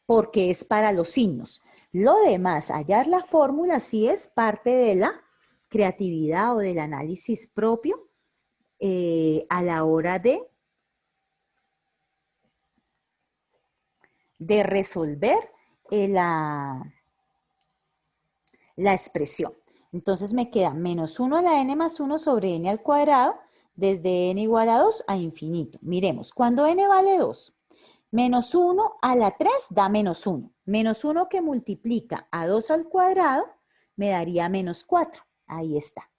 porque es para los signos. Lo demás, hallar la fórmula, sí es parte de la creatividad o del análisis propio a la hora de resolver la expresión. Entonces me queda menos 1 a la n más 1 sobre n al cuadrado desde n igual a 2 a infinito. Miremos, cuando n vale 2, menos 1 a la 3 da menos 1. Menos 1 que multiplica a 2 al cuadrado me daría menos 4. Ahí está.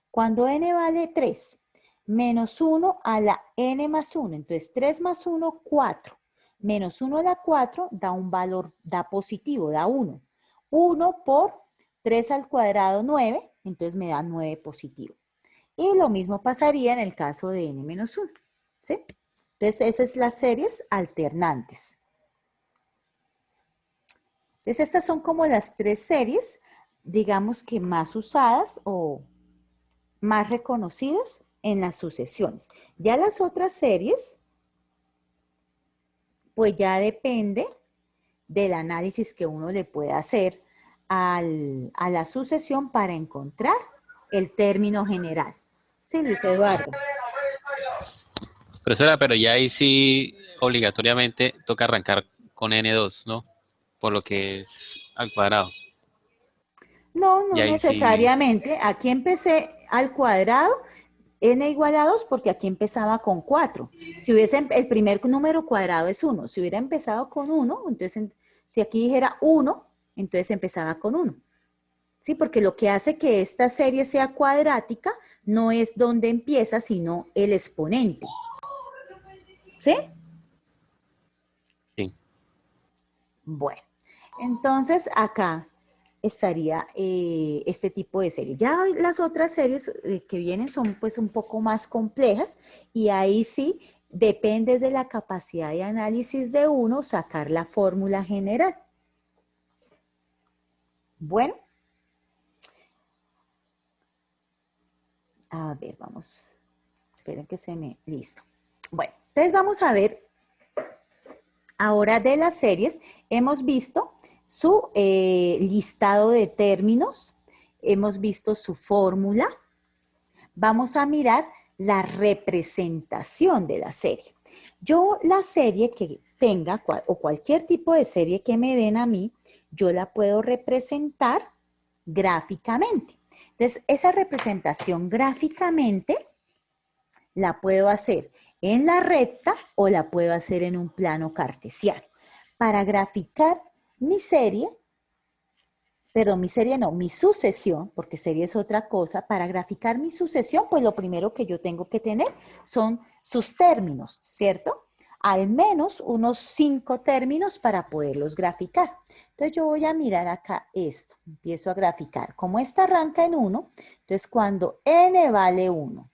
Cuando n vale 3, menos 1 a la n más 1. Entonces 3 más 1, 4. Menos 1 a la 4 da un valor, da positivo, da 1. 1 por 3 al cuadrado, 9. Entonces me da 9 positivo. Y lo mismo pasaría en el caso de n menos 1. ¿Sí? Entonces esas son las series alternantes. Entonces estas son como las tres series, digamos que más usadas o más reconocidas en las sucesiones. Ya las otras series, pues ya depende del análisis que uno le pueda hacer a la sucesión para encontrar el término general. Sí, Luis Eduardo. Profesora, pero ya ahí sí obligatoriamente toca arrancar con n2, ¿no? Por lo que es al cuadrado. No, Y no ahí sí, necesariamente. Aquí empecé al cuadrado, n igual a 2, porque aquí empezaba con 4. Si hubiese, el primer número cuadrado es 1. Si hubiera empezado con 1, entonces, si aquí dijera 1, entonces empezaba con 1. Sí, porque lo que hace que esta serie sea cuadrática no es donde empieza, sino el exponente. ¿Sí? sí. Bueno, entonces acá estaría este tipo de serie. Ya las otras series que vienen son pues un poco más complejas y ahí sí depende de la capacidad de análisis de uno sacar la fórmula general. Bueno, a ver, vamos, esperen que se me, listo. Bueno, entonces vamos a ver ahora de las series, hemos visto su listado de términos, hemos visto su fórmula. Vamos a mirar la representación de la serie. Yo la serie que tenga, o cualquier tipo de serie que me den a mí, yo la puedo representar gráficamente. Entonces, esa representación gráficamente la puedo hacer en la recta o la puedo hacer en un plano cartesiano. Para graficar mi serie, perdón, mi serie no, mi sucesión, porque serie es otra cosa, para graficar mi sucesión, pues lo primero que yo tengo que tener son sus términos, ¿cierto? Al menos unos 5 términos para poderlos graficar. Entonces yo voy a mirar acá esto, empiezo a graficar. Como esta arranca en 1, entonces cuando n vale 1,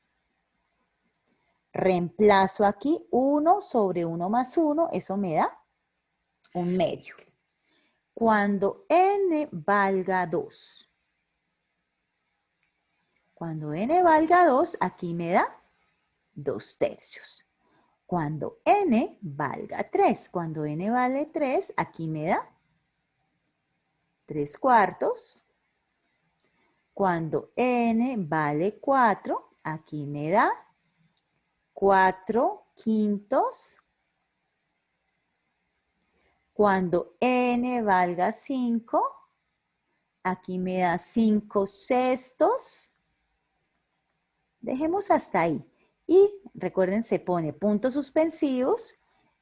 reemplazo aquí 1 sobre 1 más 1, eso me da un medio. Cuando n valga 2, cuando n valga 2, aquí me da 2 tercios. Cuando n valga 3, cuando n vale 3, aquí me da 3 cuartos. Cuando n vale 4, aquí me da 4 quintos. Cuando n valga 5, aquí me da 5 sextos. Dejemos hasta ahí. Y recuerden, se pone puntos suspensivos,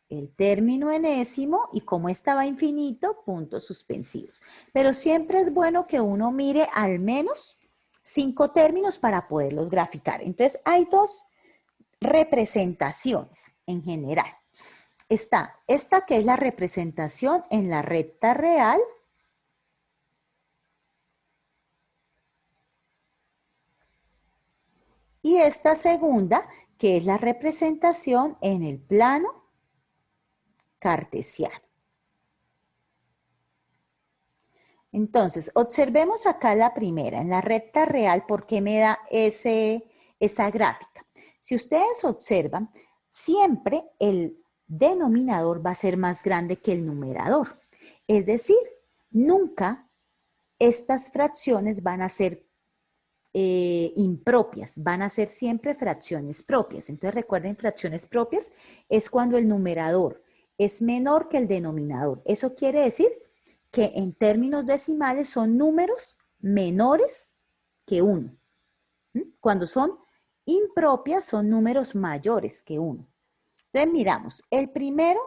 el término enésimo y como estaba infinito, puntos suspensivos. Pero siempre es bueno que uno mire al menos 5 términos para poderlos graficar. Entonces, hay 2 representaciones en general. Está esta que es la representación en la recta real. Y esta segunda, que es la representación en el plano cartesiano. Entonces, observemos acá la primera, en la recta real, ¿por qué me da esa gráfica? Si ustedes observan, siempre el denominador va a ser más grande que el numerador. Es decir, nunca estas fracciones van a ser impropias, van a ser siempre fracciones propias. Entonces recuerden, fracciones propias es cuando el numerador es menor que el denominador. Eso quiere decir que en términos decimales son números menores que 1. Cuando son impropias son números mayores que 1. Entonces miramos, el primero,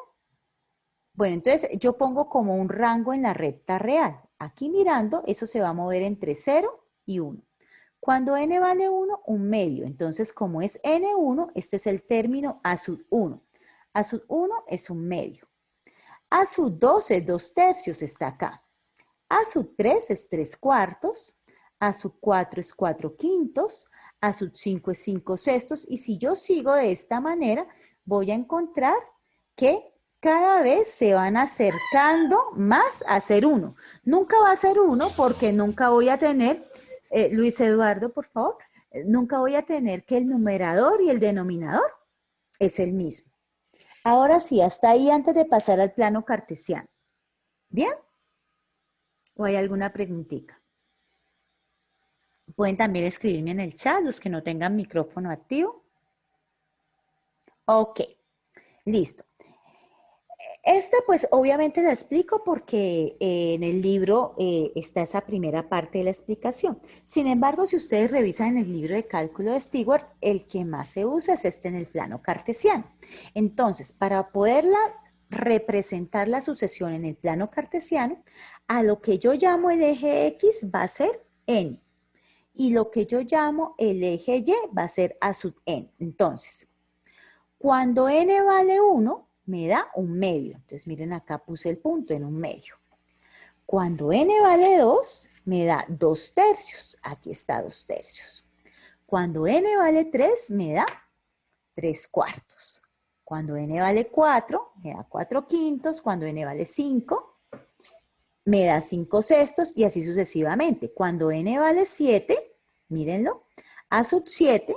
bueno, entonces yo pongo como un rango en la recta real. Aquí mirando, eso se va a mover entre 0 y 1. Cuando n vale 1, un medio. Entonces, como es n1, este es el término a sub 1. A sub 1 es un medio. A sub 2 es 2 tercios, está acá. A sub 3 es 3 cuartos. A sub 4 es 4 quintos. A sub 5 es 5 sextos. Y si yo sigo de esta manera, voy a encontrar que cada vez se van acercando más a ser 1. Nunca va a ser 1 porque nunca voy a tener... Luis Eduardo, por favor, nunca voy a tener que el numerador y el denominador es el mismo. Ahora sí, hasta ahí antes de pasar al plano cartesiano. ¿Bien? ¿O hay alguna preguntita? Pueden también escribirme en el chat los que no tengan micrófono activo. Ok, listo. Esta pues obviamente la explico porque en el libro está esa primera parte de la explicación. Sin embargo, si ustedes revisan en el libro de cálculo de Stewart, el que más se usa es este en el plano cartesiano. Entonces, para poderla representar la sucesión en el plano cartesiano, a lo que yo llamo el eje X va a ser n. Y lo que yo llamo el eje Y va a ser a sub n. Entonces, cuando n vale 1, me da un medio. Entonces, miren, acá puse el punto en un medio. Cuando n vale 2, me da 2 tercios. Aquí está 2 tercios. Cuando n vale 3, me da 3 cuartos. Cuando n vale 4, me da 4 quintos. Cuando n vale 5, me da 5 sextos y así sucesivamente. Cuando n vale 7, mírenlo, a sub 7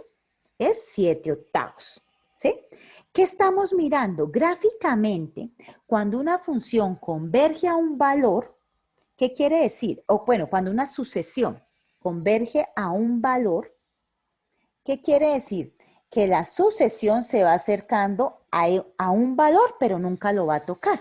es 7 octavos. ¿Sí? ¿Qué estamos mirando? Gráficamente, cuando una función converge a un valor, ¿qué quiere decir? O bueno, cuando una sucesión converge a un valor, ¿qué quiere decir? que la sucesión se va acercando a un valor, pero nunca lo va a tocar.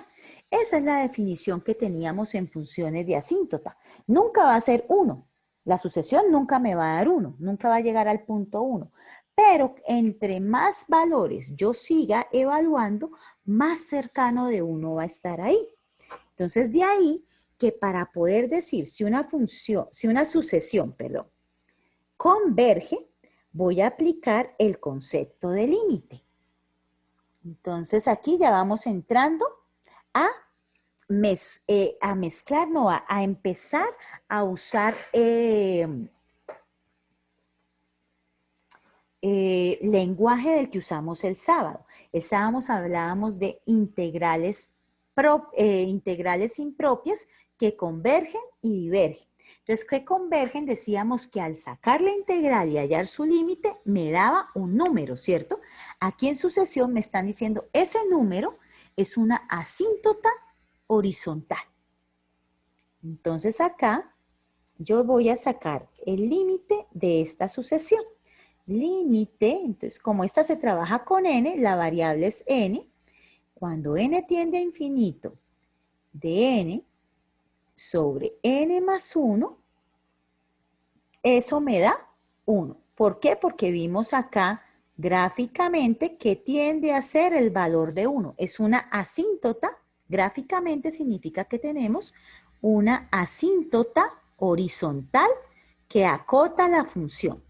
Esa es la definición que teníamos en funciones de asíntota. Nunca va a ser 1. La sucesión nunca me va a dar 1, nunca va a llegar al punto 1. Pero entre más valores yo siga evaluando, más cercano de 1 va a estar ahí. Entonces, de ahí que para poder decir si una sucesión, converge, voy a aplicar el concepto de límite. Entonces, aquí ya vamos entrando a mezclar, no, a empezar a usar lenguaje del que usamos el sábado. El sábado hablábamos de integrales impropias que convergen y divergen. Entonces, que convergen, decíamos que al sacar la integral y hallar su límite, me daba un número, ¿cierto? Aquí en sucesión me están diciendo, ese número es una asíntota horizontal. Entonces, acá yo voy a sacar el límite de esta sucesión. Límite, entonces, como esta se trabaja con n, la variable es n. Cuando n tiende a infinito, de n sobre n más 1, eso me da 1. ¿Por qué? Porque vimos acá gráficamente que tiende a ser el valor de 1. Es una asíntota. Gráficamente significa que tenemos una asíntota horizontal que acota la función.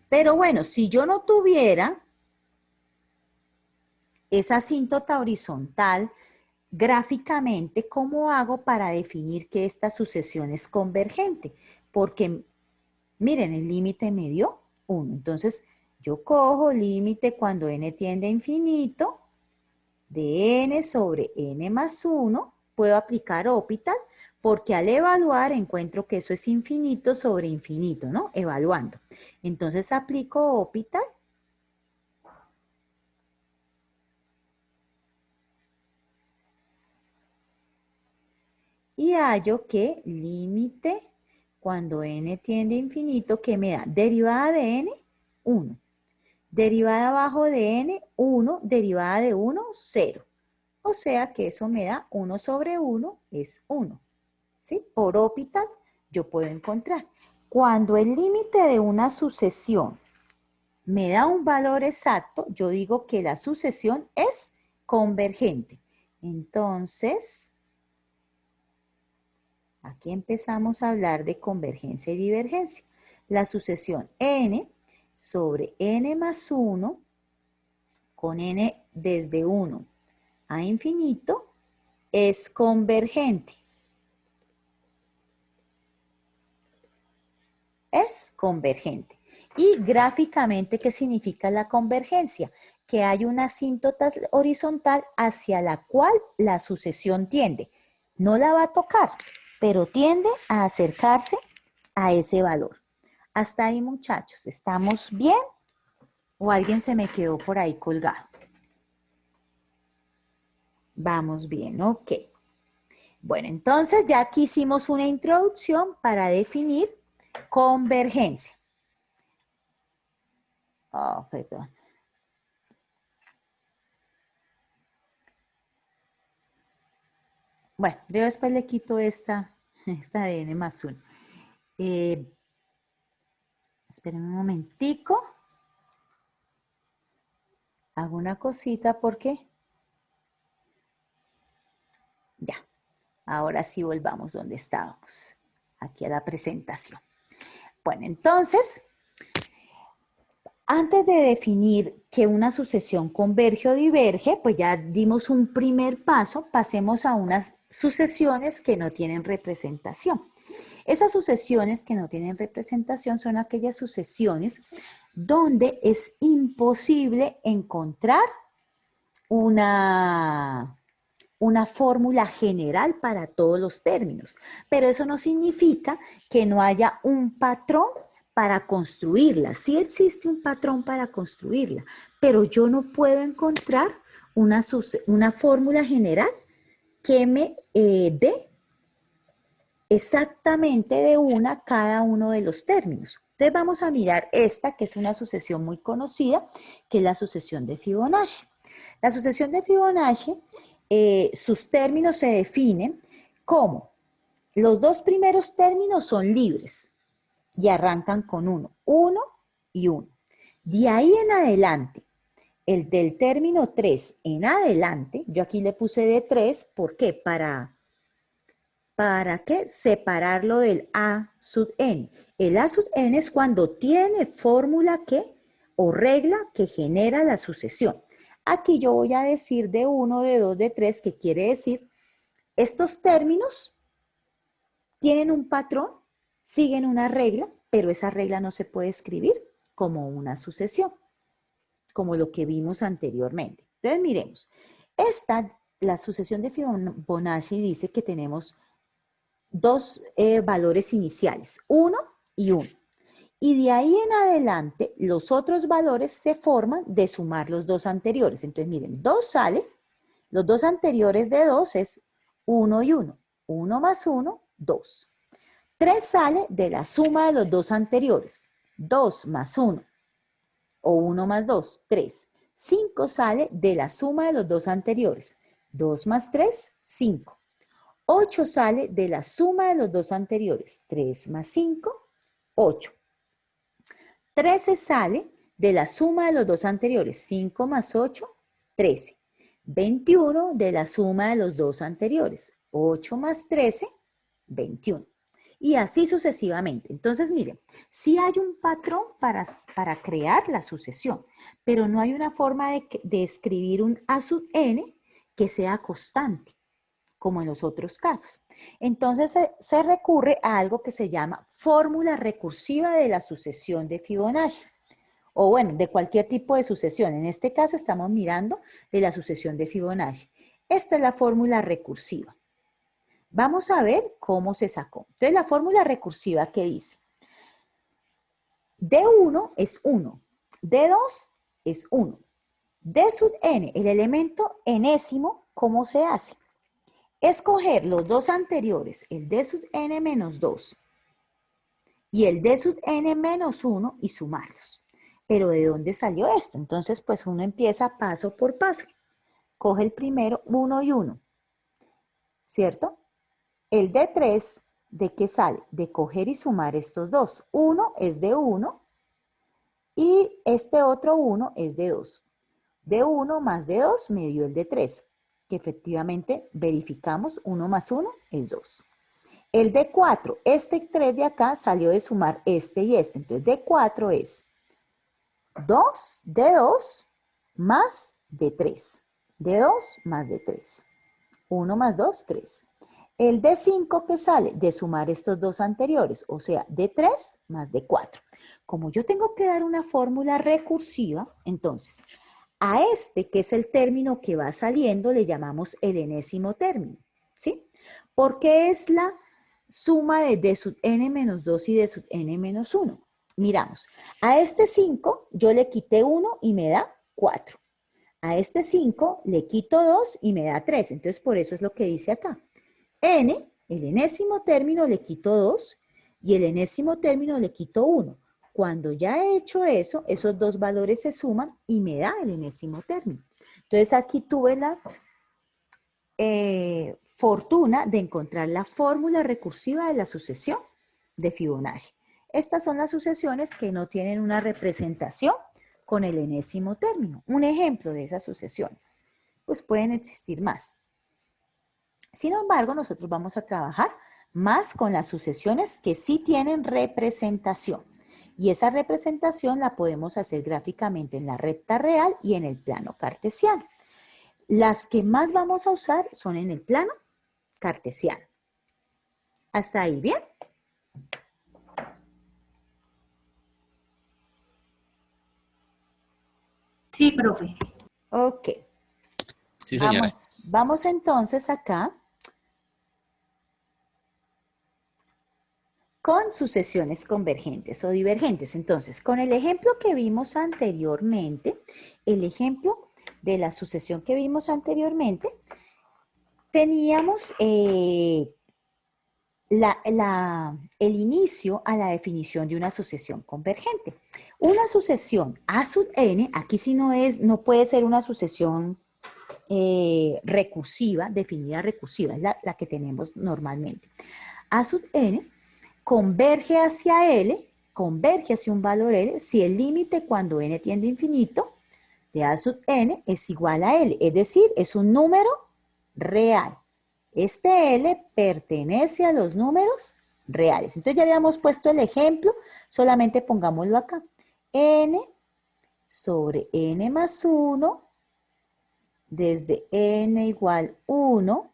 Pero bueno, si yo no tuviera esa asíntota horizontal, gráficamente, ¿cómo hago para definir que esta sucesión es convergente? Porque, miren, el límite me dio 1. Entonces, yo cojo límite cuando n tiende a infinito, de n sobre n más 1, puedo aplicar Hopital, porque al evaluar encuentro que eso es infinito sobre infinito, ¿no? Evaluando. Entonces aplico Hopital. Y hallo que límite cuando n tiende a infinito, ¿qué me da? Derivada de n, 1. Derivada abajo de n, 1. Derivada de 1, 0. O sea que eso me da 1 sobre 1 es 1. ¿Sí? Por Hopital yo puedo encontrar. Cuando el límite de una sucesión me da un valor exacto, yo digo que la sucesión es convergente. Entonces, aquí empezamos a hablar de convergencia y divergencia. La sucesión n sobre n más 1, con n desde 1 a infinito, es convergente. Es convergente. Y gráficamente, ¿qué significa la convergencia? Que hay una asíntota horizontal hacia la cual la sucesión tiende. No la va a tocar, pero tiende a acercarse a ese valor. Hasta ahí, muchachos, ¿estamos bien? ¿O alguien se me quedó por ahí colgado? Vamos bien, ok. Bueno, entonces ya aquí hicimos una introducción para definir convergencia. Oh, perdón. Bueno, yo después le quito esta de n más 1. Esperen un momentico. Hago una cosita porque ya. Ahora sí volvamos donde estábamos. Aquí a la presentación. Bueno, entonces, antes de definir que una sucesión converge o diverge, pues ya dimos un primer paso, pasemos a unas sucesiones que no tienen representación. Esas sucesiones que no tienen representación son aquellas sucesiones donde es imposible encontrar una fórmula general para todos los términos, pero eso no significa que no haya un patrón para construirla. Sí existe un patrón para construirla, pero yo no puedo encontrar una fórmula general que me dé exactamente de una cada uno de los términos. Entonces vamos a mirar esta, que es una sucesión muy conocida, que es la sucesión de Fibonacci. La sucesión de Fibonacci, sus términos se definen como los dos primeros términos son libres y arrancan con 1, 1 y 1. De ahí en adelante, el del término 3 en adelante, yo aquí le puse de 3, ¿por qué? ¿Para qué? Separarlo del A sub n. El A sub n es cuando tiene fórmula que, o regla que genera la sucesión. Aquí yo voy a decir de 1, de 2, de 3, que quiere decir, estos términos tienen un patrón, siguen una regla, pero esa regla no se puede escribir como una sucesión, como lo que vimos anteriormente. Entonces miremos, la sucesión de Fibonacci dice que tenemos dos valores iniciales, 1 y 1. Y de ahí en adelante, los otros valores se forman de sumar los dos anteriores. Entonces, miren, 2 sale, los dos anteriores de 2 es 1 y 1. 1 más 1, 2. 3 sale de la suma de los dos anteriores. 2 más 1 o 1 más 2, 3. 5 sale de la suma de los dos anteriores. 2 más 3, 5. 8 sale de la suma de los dos anteriores. 3 más 5, 8. 13 sale de la suma de los dos anteriores. 5 más 8, 13. 21 de la suma de los dos anteriores. 8 más 13, 21. Y así sucesivamente. Entonces, miren, sí hay un patrón para crear la sucesión, pero no hay una forma de escribir un A sub n que sea constante, como en los otros casos. Entonces, se recurre a algo que se llama fórmula recursiva de la sucesión de Fibonacci, o bueno, de cualquier tipo de sucesión. En este caso estamos mirando de la sucesión de Fibonacci. Esta es la fórmula recursiva. Vamos a ver cómo se sacó. Entonces, la fórmula recursiva que dice, D1 es 1, D2 es 1, D sub n, el elemento enésimo, ¿cómo se hace? Escoger los dos anteriores, el D sub n menos 2 y el D sub n menos 1 y sumarlos. Pero ¿de dónde salió esto? Entonces, pues uno empieza paso por paso. Coge el primero, 1 y 1, ¿cierto? El D3, ¿de qué sale? De coger y sumar estos dos. 1 es de 1 y este otro 1 es de 2. De 1 más de 2 me dio el de 3, que efectivamente verificamos 1 más 1 es 2. El de 4, este 3 de acá salió de sumar este y este. Entonces de 4 es 2 de 2 más de 3. De 2 más de 3. 1 más 2, 3. El de 5 que sale de sumar estos dos anteriores, o sea, de 3 más de 4. Como yo tengo que dar una fórmula recursiva, entonces, a este, que es el término que va saliendo, le llamamos el enésimo término, ¿sí? Porque es la suma de d sub n menos 2 y d sub n menos 1. Miramos, a este 5 yo le quité 1 y me da 4. A este 5 le quito 2 y me da 3. Entonces, por eso es lo que dice acá. N, el enésimo término, le quito 2 y el enésimo término le quito 1. Cuando ya he hecho eso, esos dos valores se suman y me da el enésimo término. Entonces aquí tuve la fortuna de encontrar la fórmula recursiva de la sucesión de Fibonacci. Estas son las sucesiones que no tienen una representación con el enésimo término. Un ejemplo de esas sucesiones. Pues pueden existir más. Sin embargo, nosotros vamos a trabajar más con las sucesiones que sí tienen representación. Y esa representación la podemos hacer gráficamente en la recta real y en el plano cartesiano. Las que más vamos a usar son en el plano cartesiano. ¿Hasta ahí bien? Sí, profe. Ok. Sí, señora. Vamos entonces acá con sucesiones convergentes o divergentes. Entonces, con el ejemplo que vimos anteriormente, el ejemplo de la sucesión que vimos anteriormente, teníamos el inicio a la definición de una sucesión convergente. Una sucesión A sub n, aquí sí no puede ser una sucesión recursiva, definida recursiva, es la que tenemos normalmente. A sub n converge hacia L, converge hacia un valor L, si el límite cuando n tiende a infinito de A sub n es igual a L, es decir, es un número real. Este L pertenece a los números reales. Entonces ya habíamos puesto el ejemplo, solamente pongámoslo acá. N sobre n más 1, desde n igual 1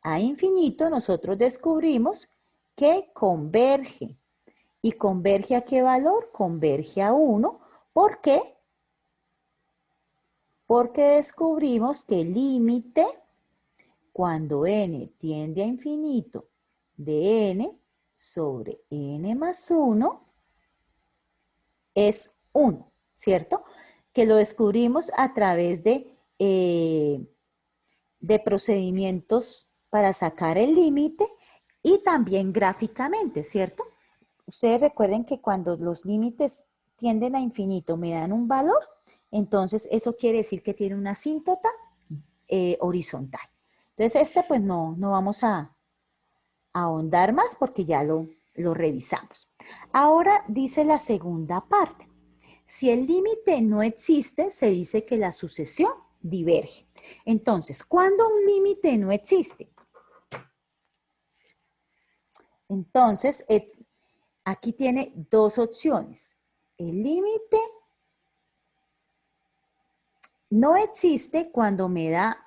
a infinito, nosotros descubrimos que converge. ¿Y converge a qué valor? Converge a 1. ¿Por qué? Porque descubrimos que el límite cuando n tiende a infinito de n sobre n más 1 es 1, ¿cierto? Que lo descubrimos a través de procedimientos para sacar el límite y también gráficamente, ¿cierto? Ustedes recuerden que cuando los límites tienden a infinito me dan un valor, entonces eso quiere decir que tiene una asíntota horizontal. Entonces pues no vamos a ahondar más porque ya lo revisamos. Ahora dice la segunda parte. Si el límite no existe, se dice que la sucesión diverge. Entonces, ¿cuándo un límite no existe? Entonces, aquí tiene dos opciones. El límite no existe cuando me da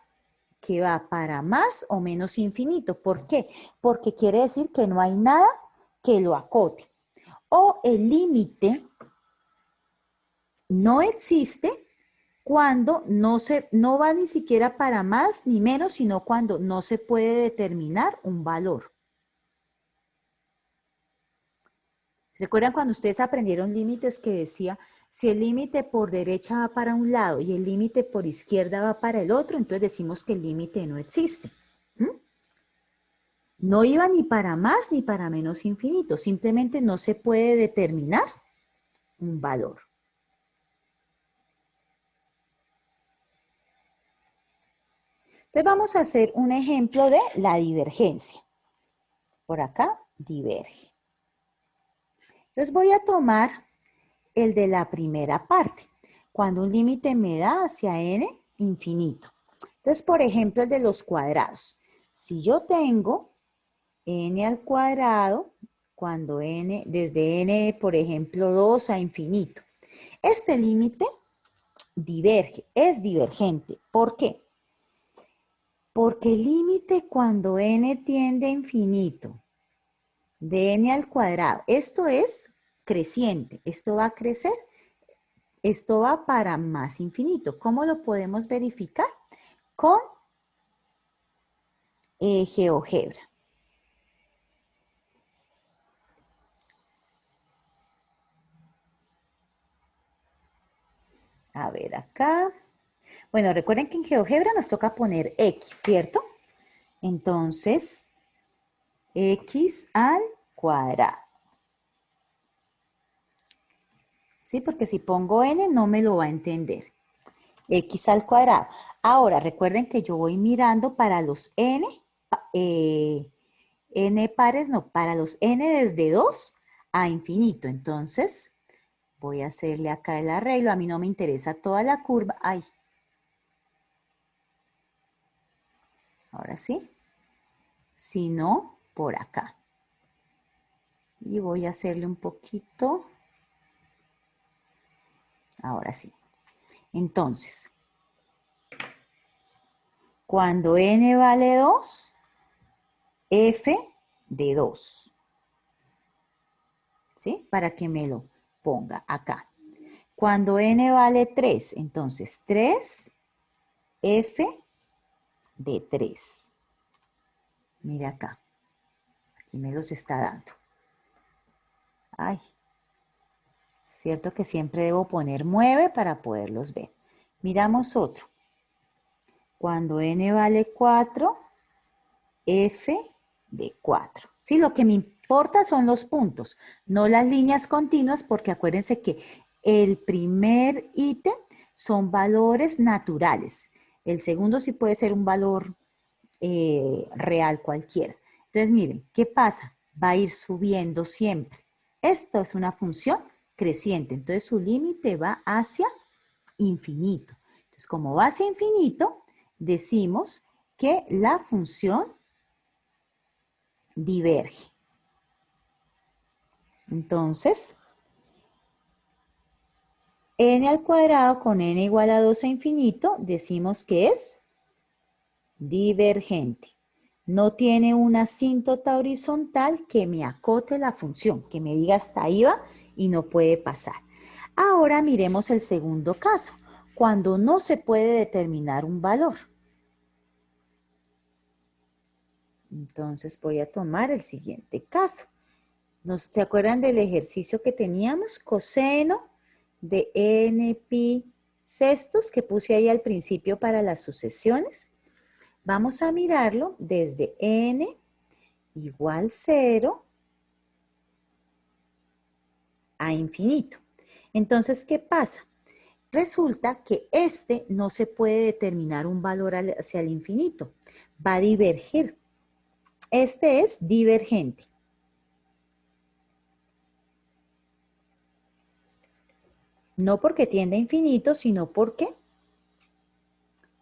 que va para más o menos infinito. ¿Por qué? Porque quiere decir que no hay nada que lo acote. O el límite no existe cuando no va ni siquiera para más ni menos, sino cuando no se puede determinar un valor. ¿Recuerdan cuando ustedes aprendieron límites que decía, si el límite por derecha va para un lado y el límite por izquierda va para el otro, entonces decimos que el límite no existe? No iba ni para más ni para menos infinito, simplemente no se puede determinar un valor. Entonces vamos a hacer un ejemplo de la divergencia. Por acá, diverge. Entonces voy a tomar el de la primera parte, cuando un límite me da hacia n infinito. Entonces, por ejemplo, el de los cuadrados. Si yo tengo n al cuadrado, cuando n, desde n, por ejemplo, 2 a infinito, este límite diverge, es divergente. ¿Por qué? Porque el límite cuando n tiende a infinito de n al cuadrado, esto es creciente, esto va a crecer, esto va para más infinito. ¿Cómo lo podemos verificar? Con GeoGebra. A ver acá. Bueno, recuerden que en GeoGebra nos toca poner X, ¿cierto? Entonces, X al cuadrado. ¿Sí? Porque si pongo N no me lo va a entender. X al cuadrado. Ahora, recuerden que yo voy mirando para los N, N pares, no, para los N desde 2 a infinito. Entonces, voy a hacerle acá el arreglo. A mí no me interesa toda la curva. Ay. Ahora sí. Sino por acá. Y voy a hacerle un poquito. Ahora sí. Entonces, cuando n vale 2, f de 2. ¿Sí? Para que me lo ponga acá. Cuando n vale 3, entonces 3, f de 3. Mire acá. Aquí me los está dando. Ay. Cierto que siempre debo poner 9 para poderlos ver. Miramos otro. Cuando n vale 4, f de 4. ¿Sí? Lo que me importa son los puntos, no las líneas continuas, porque acuérdense que el primer ítem son valores naturales. El segundo sí puede ser un valor real cualquiera. Entonces, miren, ¿qué pasa? Va a ir subiendo siempre. Esto es una función creciente, entonces su límite va hacia infinito. Entonces, como va hacia infinito, decimos que la función diverge. Entonces, n al cuadrado con n igual a 2 a infinito, decimos que es divergente. No tiene una asíntota horizontal que me acote la función, que me diga hasta ahí va y no puede pasar. Ahora miremos el segundo caso, cuando no se puede determinar un valor. Entonces voy a tomar el siguiente caso. ¿Se acuerdan del ejercicio que teníamos? Coseno de n pi sextos que puse ahí al principio para las sucesiones. Vamos a mirarlo desde n igual 0 a infinito. Entonces, ¿qué pasa? Resulta que este no se puede determinar un valor hacia el infinito. Va a divergir. Este es divergente. No porque tiende a infinito, sino porque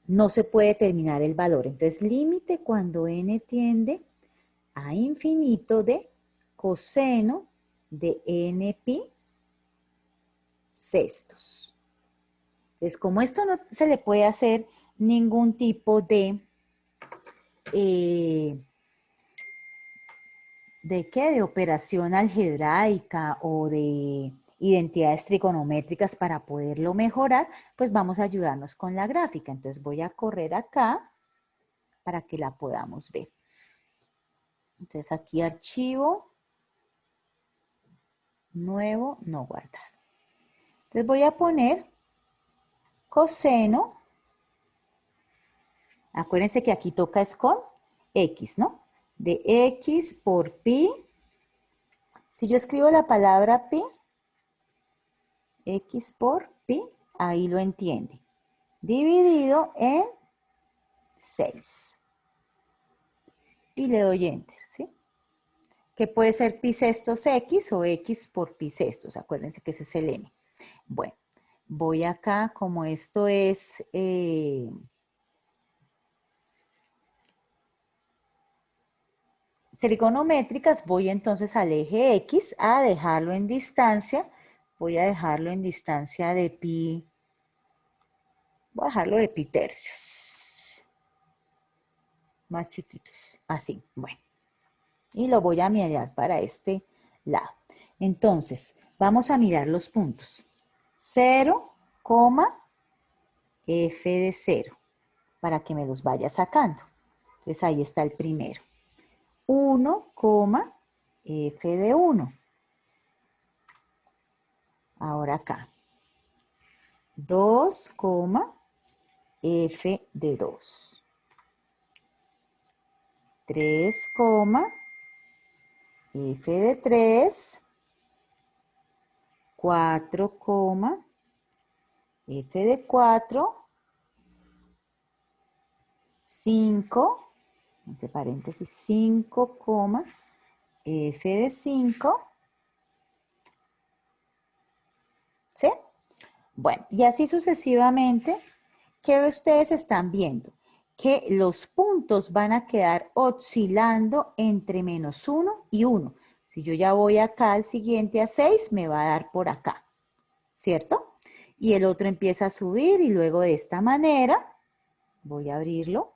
no se puede determinar el valor. Entonces, límite cuando n tiende a infinito de coseno de n pi sextos. Entonces, como esto no se le puede hacer ningún tipo ¿de qué? De operación algebraica o de identidades trigonométricas para poderlo mejorar, pues vamos a ayudarnos con la gráfica. Entonces voy a correr acá para que la podamos ver. Entonces aquí archivo, nuevo, no guardar. Entonces voy a poner coseno. Acuérdense que aquí toca es con x, ¿no? De x por pi. Si yo escribo la palabra pi, x por pi, ahí lo entiende. Dividido en 6. Y le doy enter, ¿sí? Que puede ser pi sextos x o x por pi sextos. Acuérdense que ese es el n. Bueno, voy acá, como esto es trigonométricas, voy entonces al eje X a dejarlo en distancia. Voy a dejarlo en distancia de pi. Voy a dejarlo de pi tercios. Más chiquitos. Así, bueno. Y lo voy a mirar para este lado. Entonces, vamos a mirar los puntos. 0, f de 0. Para que me los vaya sacando. Entonces, ahí está el primero. 1, f de 1. Ahora acá. 2, f de 2. 3, f de 3. 4, f de 4. 5, entre paréntesis, 5, f de 5. ¿Sí? Bueno, y así sucesivamente, ¿qué ustedes están viendo? Que los puntos van a quedar oscilando entre -1 y 1. Si yo ya voy acá al siguiente a 6, me va a dar por acá, ¿cierto? Y el otro empieza a subir y luego de esta manera, voy a abrirlo,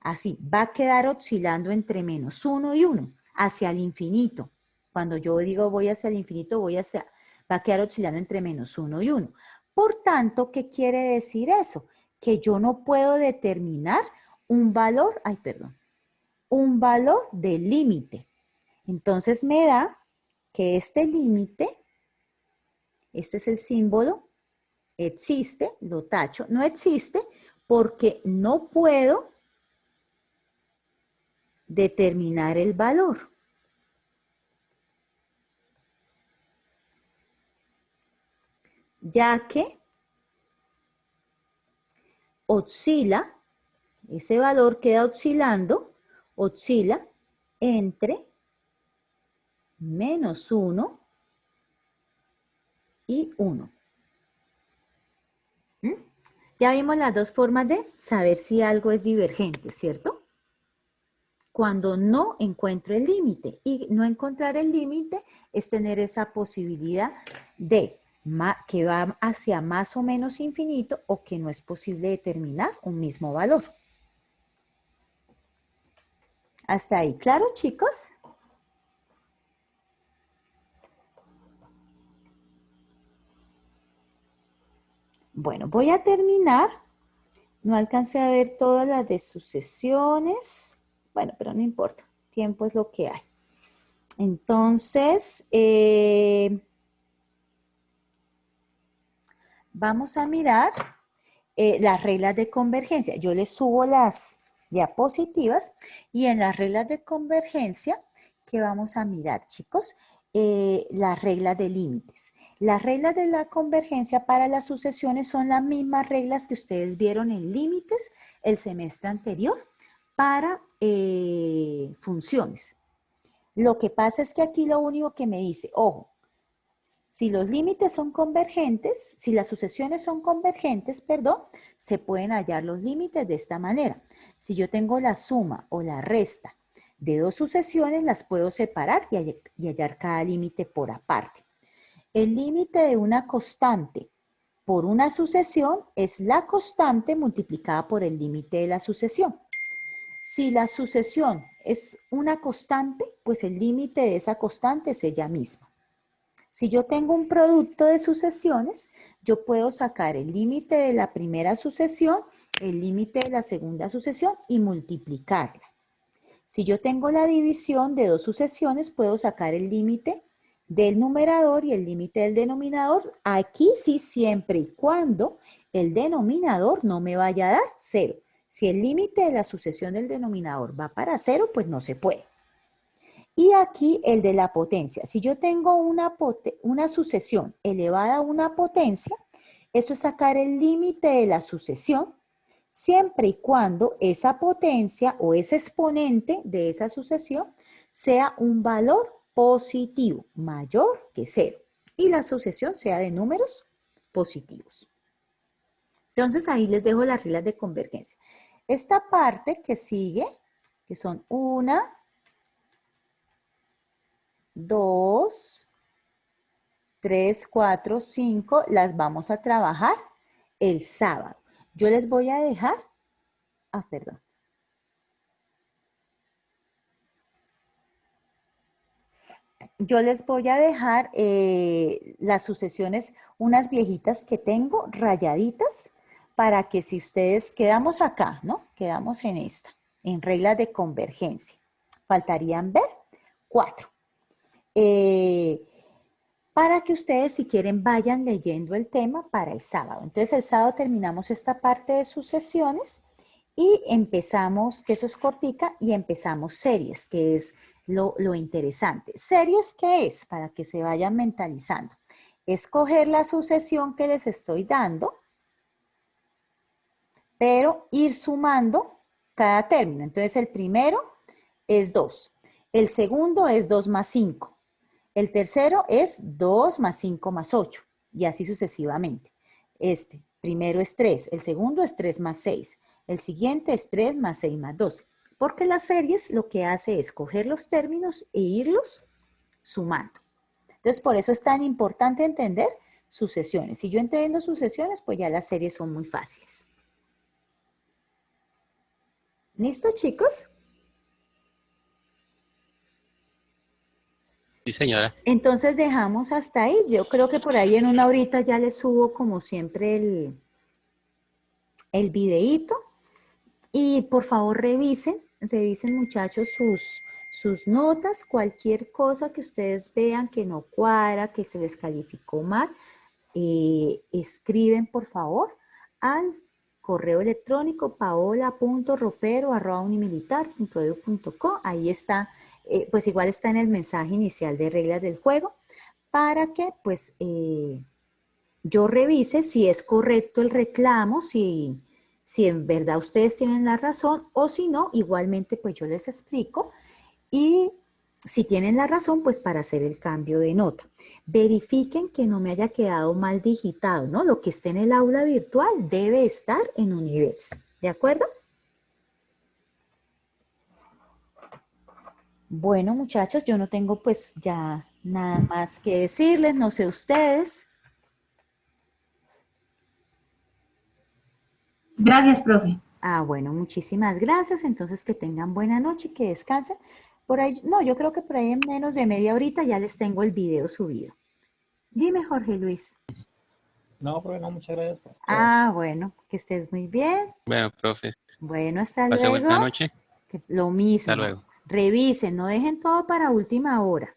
así, va a quedar oscilando entre -1 y 1, hacia el infinito. Cuando yo digo voy hacia el infinito, va a quedar oscilando entre -1 y 1. Por tanto, ¿qué quiere decir eso? Que yo no puedo determinar un valor, un valor de límite. Entonces me da que este límite, este es el símbolo, existe, lo tacho, no existe porque no puedo determinar el valor. Ya que oscila, ese valor queda oscilando, oscila entre -1 y 1. Ya vimos las dos formas de saber si algo es divergente, ¿cierto? Cuando no encuentro el límite, y no encontrar el límite es tener esa posibilidad de que va hacia más o menos infinito o que no es posible determinar un mismo valor. ¿Hasta ahí claro, chicos? Bueno, voy a terminar. No alcancé a ver todas las de sucesiones. Bueno, pero no importa. Tiempo es lo que hay. Entonces, vamos a mirar las reglas de convergencia. Yo les subo las diapositivas y en las reglas de convergencia, ¿qué vamos a mirar, chicos? Las reglas de límites. Las reglas de la convergencia para las sucesiones son las mismas reglas que ustedes vieron en límites el semestre anterior para funciones. Lo que pasa es que aquí lo único que me dice, ojo, si los límites son convergentes, si las sucesiones son convergentes, perdón, se pueden hallar los límites de esta manera. Si yo tengo la suma o la resta de dos sucesiones, las puedo separar y hallar cada límite por aparte. El límite de una constante por una sucesión es la constante multiplicada por el límite de la sucesión. Si la sucesión es una constante, pues el límite de esa constante es ella misma. Si yo tengo un producto de sucesiones, yo puedo sacar el límite de la primera sucesión, el límite de la segunda sucesión y multiplicarla. Si yo tengo la división de dos sucesiones, puedo sacar el límite del numerador y el límite del denominador. Aquí sí, siempre y cuando el denominador no me vaya a dar 0. Si el límite de la sucesión del denominador va para 0, pues no se puede. Y aquí el de la potencia. Si yo tengo una sucesión elevada a una potencia, eso es sacar el límite de la sucesión, siempre y cuando esa potencia o ese exponente de esa sucesión sea un valor positivo, mayor que 0, y la sucesión sea de números positivos. Entonces ahí les dejo las reglas de convergencia. Esta parte que sigue, que son 1, 2, 3, 4, 5, las vamos a trabajar el sábado. Yo les voy a dejar, perdón. Yo les voy a dejar las sucesiones, unas viejitas que tengo, rayaditas, para que si ustedes, quedamos acá, ¿no? Quedamos en esta, en reglas de convergencia. Faltarían ver 4. Para que ustedes, si quieren, vayan leyendo el tema para el sábado. Entonces, el sábado terminamos esta parte de sucesiones y empezamos, que eso es cortica, y empezamos series, que es lo interesante. ¿Series qué es? Para que se vayan mentalizando. Escoger la sucesión que les estoy dando, pero ir sumando cada término. Entonces, el primero es 2. El segundo es 2 más 5. El tercero es 2 más 5 más 8. Y así sucesivamente. Este primero es 3. El segundo es 3 más 6. El siguiente es 3 más 6 más 12. Porque las series lo que hace es coger los términos e irlos sumando. Entonces, por eso es tan importante entender sucesiones. Si yo entiendo sucesiones, pues ya las series son muy fáciles. ¿Listo, chicos? Sí, señora. Entonces dejamos hasta ahí. Yo creo que por ahí en una horita ya les subo como siempre el videíto. Y por favor revisen muchachos sus notas, cualquier cosa que ustedes vean que no cuadra, que se les calificó mal, escriben por favor al correo electrónico paola.ropero@unimilitar.edu.co. Ahí está, pues igual está en el mensaje inicial de reglas del juego para que pues yo revise si es correcto el reclamo, si en verdad ustedes tienen la razón o si no, igualmente pues yo les explico y si tienen la razón, pues para hacer el cambio de nota. Verifiquen que no me haya quedado mal digitado, ¿no? Lo que esté en el aula virtual debe estar en Univex, ¿de acuerdo? Bueno, muchachos, yo no tengo pues ya nada más que decirles, no sé ustedes. Gracias, profe. Ah, bueno, muchísimas gracias. Entonces que tengan buena noche, que descansen. Por ahí, no, yo creo que por ahí en menos de media horita ya les tengo el video subido. Dime, Jorge Luis. No, profe, no, muchas gracias por todo. Ah, bueno, que estés muy bien. Bueno, profe, Bueno, hasta pase luego. buena noche. Lo Hasta mismo. luego. Revisen, no dejen todo para última hora.